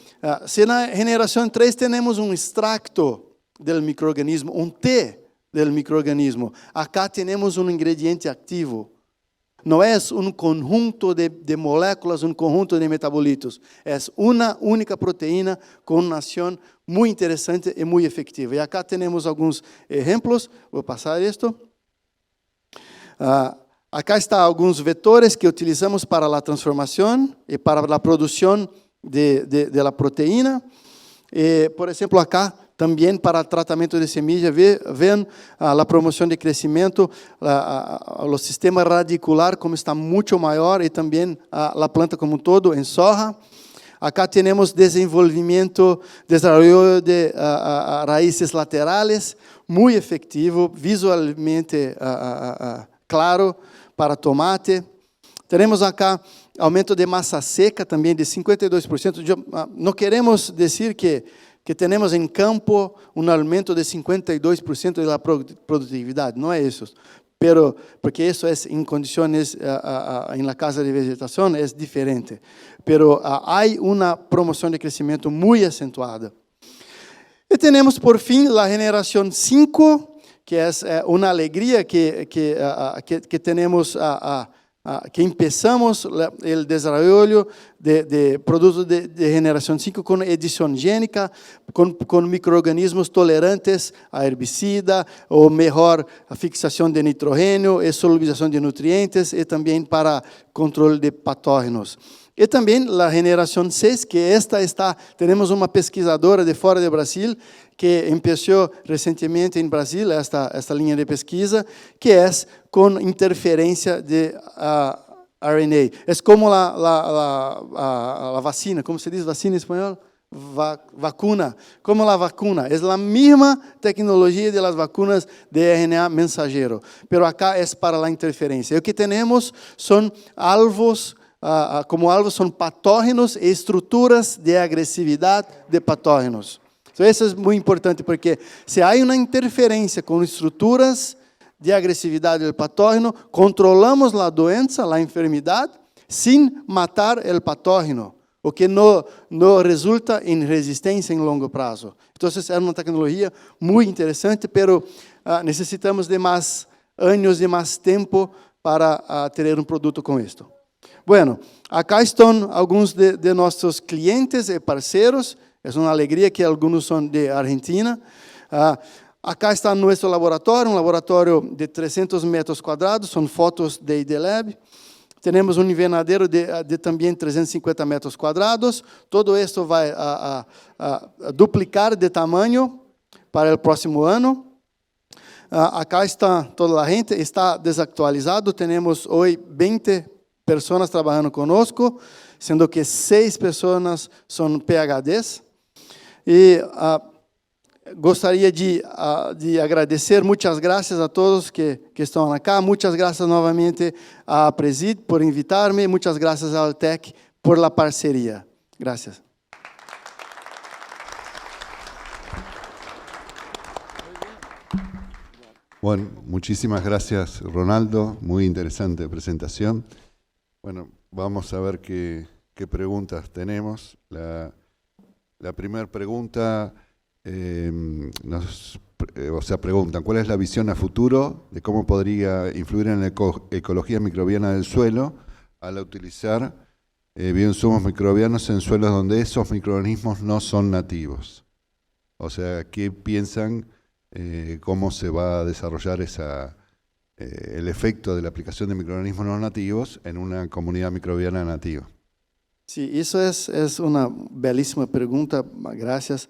se na geração 3 temos extracto do microorganismo, té do microorganismo, acá temos ingrediente ativo. Não é conjunto de moléculas, conjunto de metabolitos. É uma única proteína com uma ação muito interessante e muito efetiva. E acá temos alguns exemplos. Vou passar isto. Acá está alguns vetores que utilizamos para a transformação e para a produção de la proteína. Por exemplo, acá também para tratamento de semilla, vean a promoção de crescimento, o sistema radicular como está muito maior e também a planta como um todo em soja. Acá temos desenvolvimento, desarrollo de raízes laterales, muito efetivo, visualmente claro para tomate. Temos acá aumento de massa seca também de 52%. Não queremos dizer que temos em campo um aumento de 52% da produtividade, não é isso. Porque isso é em condições, em la casa de vegetação, é diferente. Pero há uma promoção de crescimento muito acentuada. E temos, por fim, a geração 5, que é uma alegria que temos, que empezamos o desenvolvimento de produtos de geração 5 com edição gênica, com micro-organismos tolerantes a herbicida, ou melhor, a fixação de nitrogênio e solubilização de nutrientes, e também para controle de patógenos. E também a geração 6, que temos uma pesquisadora de fora do Brasil, que começou recentemente em Brasil esta linha de pesquisa, que é com interferência de RNA. É como a vacina, como se diz vacina em espanhol? Vacuna. Como a vacuna. É a mesma tecnologia de las vacunas de RNA mensageiro. Pero acá é para a interferência. E o que temos são alvos, como alvos são patógenos e estruturas de agressividade de patógenos. Então, isso é muito importante, porque se há uma interferência com estruturas de agressividade do patógeno, controlamos a doença, a enfermidade, sem matar o patógeno, o que não resulta em resistência em longo prazo. Então, é uma tecnologia muito interessante, mas necessitamos de mais anos, de mais tempo para ter um produto com isto. Bueno, acá estão alguns de nossos clientes e parceiros. É uma alegria que alguns são de Argentina. Acá está nosso laboratório, um laboratório de 300 metros quadrados, são fotos de IDLab. Temos um invernadeiro de também 350 metros quadrados. Todo isso vai duplicar de tamanho para o próximo ano. Acá está toda a gente, está desactualizado. Temos hoje 20 pessoas trabalhando conosco, sendo que 6 pessoas são PhDs. E gostaria de agradecer, muitas graças a todos que estão aqui, muitas graças novamente à Presid por invitar-me, muitas graças ao TEC por la parceria. Gracias. Bueno, muchísimas gracias, Ronaldo. Muy interesante presentación. Bueno, vamos a ver qué preguntas tenemos. La primera pregunta, preguntan, ¿cuál es la visión a futuro de cómo podría influir en la ecología microbiana del suelo al utilizar bioinsumos microbianos en suelos donde esos microorganismos no son nativos? O sea, ¿qué piensan cómo se va a desarrollar el efecto de la aplicación de microorganismos no nativos en una comunidad microbiana nativa? Sí, eso es una belísima pregunta, gracias.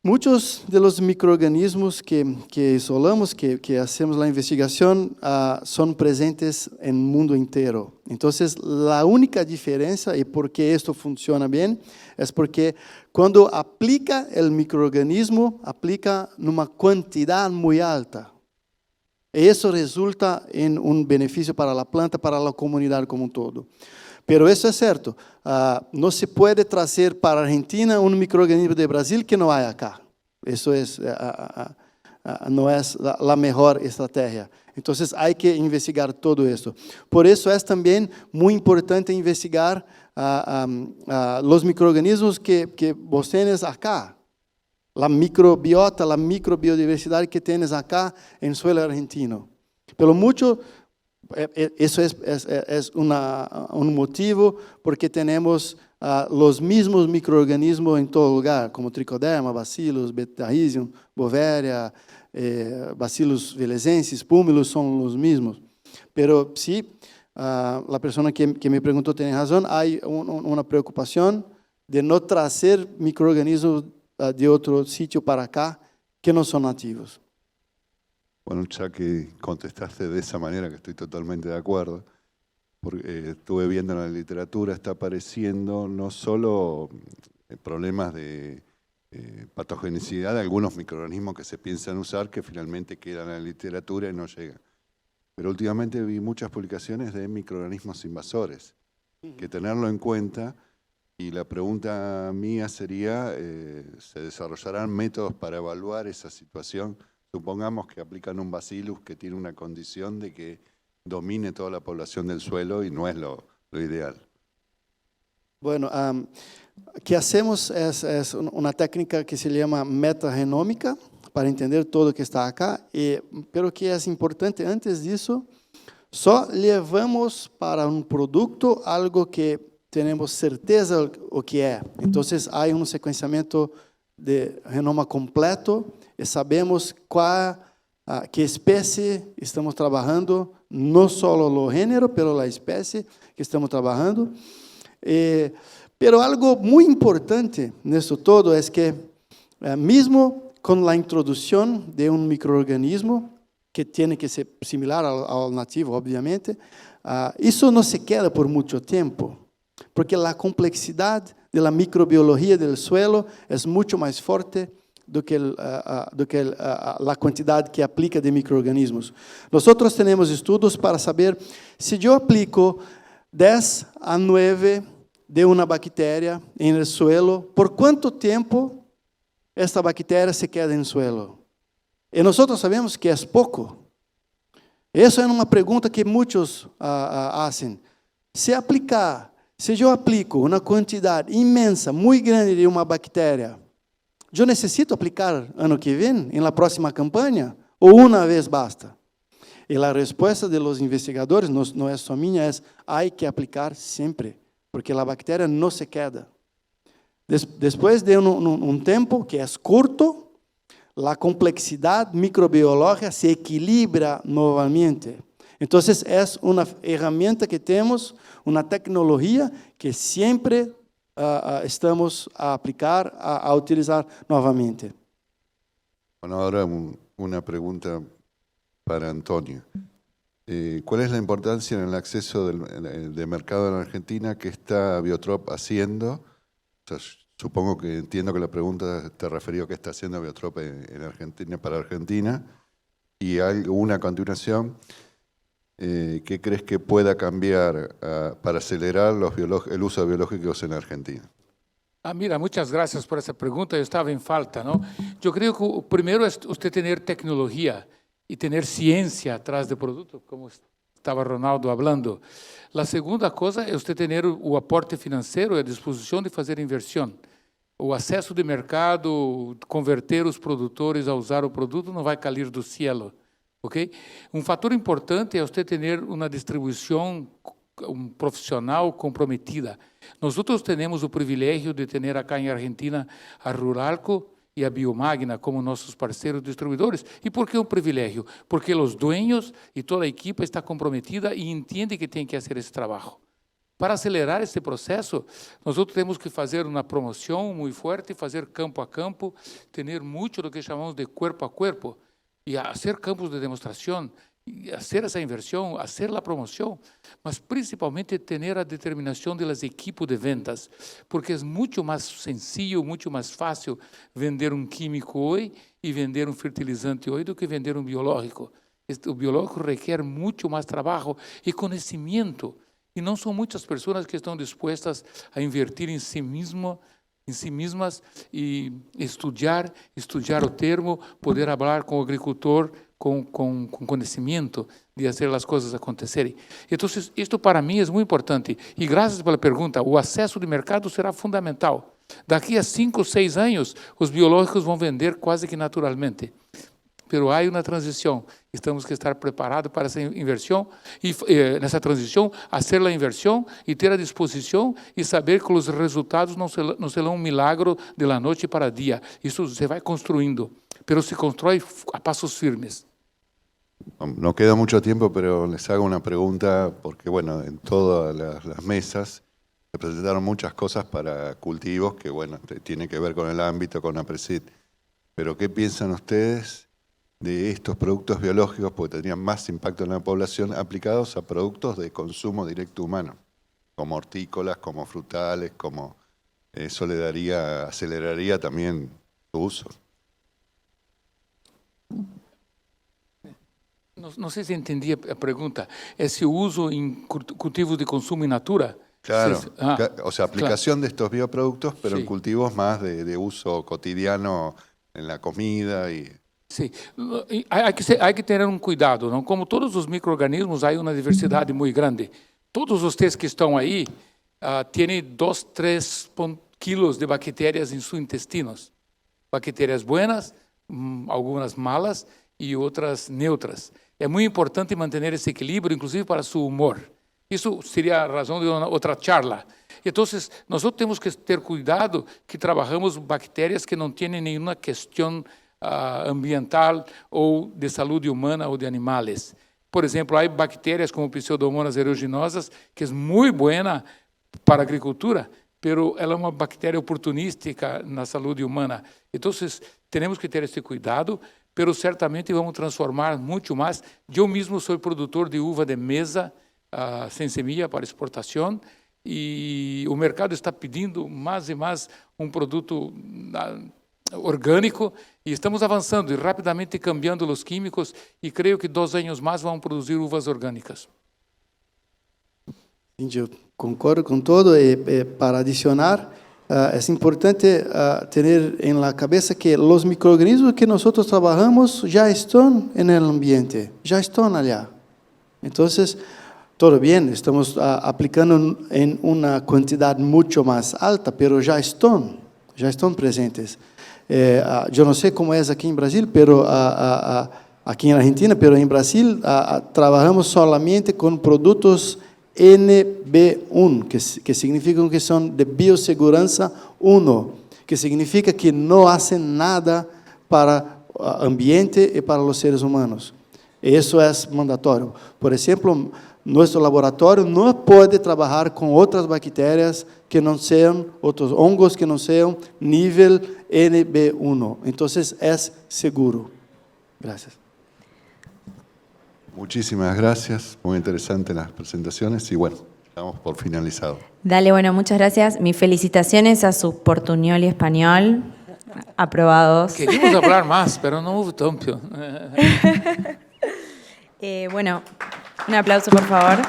Muchos de los microorganismos que isolamos, que hacemos la investigación, son presentes en el mundo entero. Entonces, la única diferencia y por qué esto funciona bien es porque cuando aplica el microorganismo, aplica en una cantidad muy alta. Y eso resulta en un beneficio para la planta, para la comunidad como un todo. Pero eso es cierto, no se puede traer para Argentina un microorganismo de Brasil que no hay acá. Eso no es la mejor estrategia. Entonces hay que investigar todo esto. Por eso es también muy importante investigar los microorganismos que vos tenés acá. La microbiota, la microbiodiversidad que tienes acá en suelo argentino. Pero mucho... Eso es un motivo porque tenemos los mismos microorganismos en todo lugar, como Trichoderma, Bacillus, Beta-Rhizium, Bovéria, Bacillus velezensis, Púmilos son los mismos. Pero sí, la persona que me preguntó tiene razón, hay una preocupación de no traer microorganismos de otro sitio para acá que no son nativos. Bueno, ya que contestaste de esa manera, que estoy totalmente de acuerdo, porque estuve viendo en la literatura, está apareciendo no solo problemas de patogenicidad de algunos microorganismos que se piensan usar, que finalmente quedan en la literatura y no llegan, pero últimamente vi muchas publicaciones de microorganismos invasores, que tenerlo en cuenta. Y la pregunta mía sería, ¿se desarrollarán métodos para evaluar esa situación? Supongamos que aplican un bacillus que tiene una condición de que domine toda la población del suelo y no es lo ideal. Bueno, que hacemos es una técnica que se llama metagenómica para entender todo que está acá, pero que es importante antes disso, só levamos para um produto algo que temos certeza o que é. Então, há sequenciamento de genoma completo e sabemos que espécie estamos trabalhando, não só o gênero, pero a espécie que estamos trabalhando. Pero algo muito importante nisso todo é que, mesmo com a introdução de um microorganismo, que tem que ser similar ao nativo, obviamente, isso não se queda por muito tempo, porque a complexidade da microbiologia do suelo é muito mais forte do que a quantidade que aplica de microorganismos. Nós temos estudos para saber se eu aplico 10 a 9 de uma bactéria no suelo, por quanto tempo esta bactéria se queda no suelo. E nós sabemos que é pouco. Essa é uma pergunta que muitos fazem. Se eu aplico uma quantidade imensa, muito grande de uma bactéria, eu necessito aplicar ano que vem, na próxima campanha, ou uma vez basta? E a resposta dos investigadores, não é só minha, é: há que aplicar sempre, porque a bactéria não se queda. Depois de um tempo que é curto, a complexidade microbiológica se equilibra novamente. Então, é uma ferramenta que temos, uma tecnologia que sempre estamos a aplicar, a utilizar novamente. Bueno, ahora una pregunta para Antonio. ¿Cuál es la importancia en el acceso de mercado en Argentina que está Biotrop haciendo? O sea, supongo que entiendo que la pregunta te refirió a qué está haciendo Biotrop en Argentina, para Argentina. Y una continuación, ¿qué crees que pueda cambiar para acelerar el uso de biológicos en Argentina? Mira, muchas gracias por esa pregunta. Yo estaba en falta, ¿no? Yo creo que primero es usted tener tecnología y tener ciencia atrás del producto, como estaba Ronaldo hablando. La segunda cosa es usted tener o aporte financeiro e a disposição de fazer inversão. O acesso de mercado, converter os produtores a usar o produto não vai cair do cielo, ok? Um fator importante é você ter uma distribuição profissional comprometida. Nós temos o privilégio de ter acá em Argentina a Ruralco e a Biomagna como nossos parceiros distribuidores. E por que um privilégio? Porque os dueños e toda a equipe está comprometida e entende que tem que fazer esse trabalho. Para acelerar esse processo, nós temos que fazer uma promoção muito forte, fazer campo a campo, ter muito do que chamamos de corpo a corpo, e fazer campos de demonstração, fazer essa inversão, fazer a promoção, mas principalmente ter a determinação das equipes de vendas, porque é muito mais sencillo, muito mais fácil vender um químico hoje e vender um fertilizante hoje do que vender um biológico. O biológico requer muito mais trabalho e conhecimento, e não são muitas pessoas que estão dispostas a invertir em si mesmas e estudar o termo, poder falar com o agricultor com conhecimento de fazer as coisas acontecerem. Então, isto para mim é muito importante. E graças pela pergunta, o acesso de mercado será fundamental. Daqui a 5 ou 6 anos, os biológicos vão vender quase que naturalmente. Pero há uma transição. Temos que estar preparados para essa inversão e nessa transição, fazer a inversão e ter a disposição e saber que os resultados não serão um milagre de la noite para dia. Isso se vai construindo, pero se constrói a passos firmes. No queda mucho tiempo, pero les hago una pregunta, porque bueno, en todas las mesas se presentaron muchas cosas para cultivos que bueno, tiene que ver con el ámbito, con APRESID. Pero ¿qué piensan ustedes de estos productos biológicos, porque tendrían más impacto en la población, aplicados a productos de consumo directo humano, como hortícolas, como frutales, como eso aceleraría también su uso? Não sei se entendi a pergunta. É se uso em cultivos de consumo in natura? Claro, Sí, o sea, aplicación de estos bioproductos, pero Sí. en cultivos más de uso cotidiano en la comida y... Sim, há que ter um cuidado, não? Como todos os micro-organismos, há uma diversidade muito grande. Todos vocês que estão aí têm 2, 3 quilos de bactérias em seus intestinos. Bactérias buenas, algumas malas e outras neutras. É muito importante manter esse equilíbrio, inclusive para seu humor. Isso seria a razão de outra charla. Então, nós temos que ter cuidado que trabalhamos bactérias que não têm nenhuma questão ambiental ou de saúde humana ou de animais. Por exemplo, há bactérias como Pseudomonas aeruginosas, que é muito boa para a agricultura, pero ela é uma bactéria oportunística na saúde humana. Então, temos que ter esse cuidado, pero certamente vamos transformar muito mais. Eu mesmo sou produtor de uva de mesa sem semilla para exportação, e o mercado está pedindo mais e mais um produto orgânico, e estamos avançando e rapidamente cambiando os químicos, e creio que 2 anos mais vão produzir uvas orgânicas. Eu concordo com todo, e para adicionar, é importante ter em la cabeça que os microorganismos que nós trabalhamos já estão no ambiente, já estão allá. Então, todo bem, estamos aplicando em uma quantidade muito mais alta, mas já estão presentes. Eu não sei como é aqui em Brasil, pero aqui na Argentina, pero em Brasil trabalhamos solamente com produtos NB1, que significam que são de biossegurança 1, que significa que não fazem nada para o ambiente e para os seres humanos. Isso é mandatório. Por exemplo, nosso laboratório não pode trabalhar com outras bactérias que não sejam, outros hongos que não sejam nível NB1. Então, é seguro. Gracias. Muchísimas gracias, muy interesantes las presentaciones y bueno, estamos por finalizado. Dale, bueno, muchas gracias. Mis felicitaciones a su portuñol y español. Aprobados. Queríamos falar mais, pero não houve tempo. Bueno, un aplauso, por favor.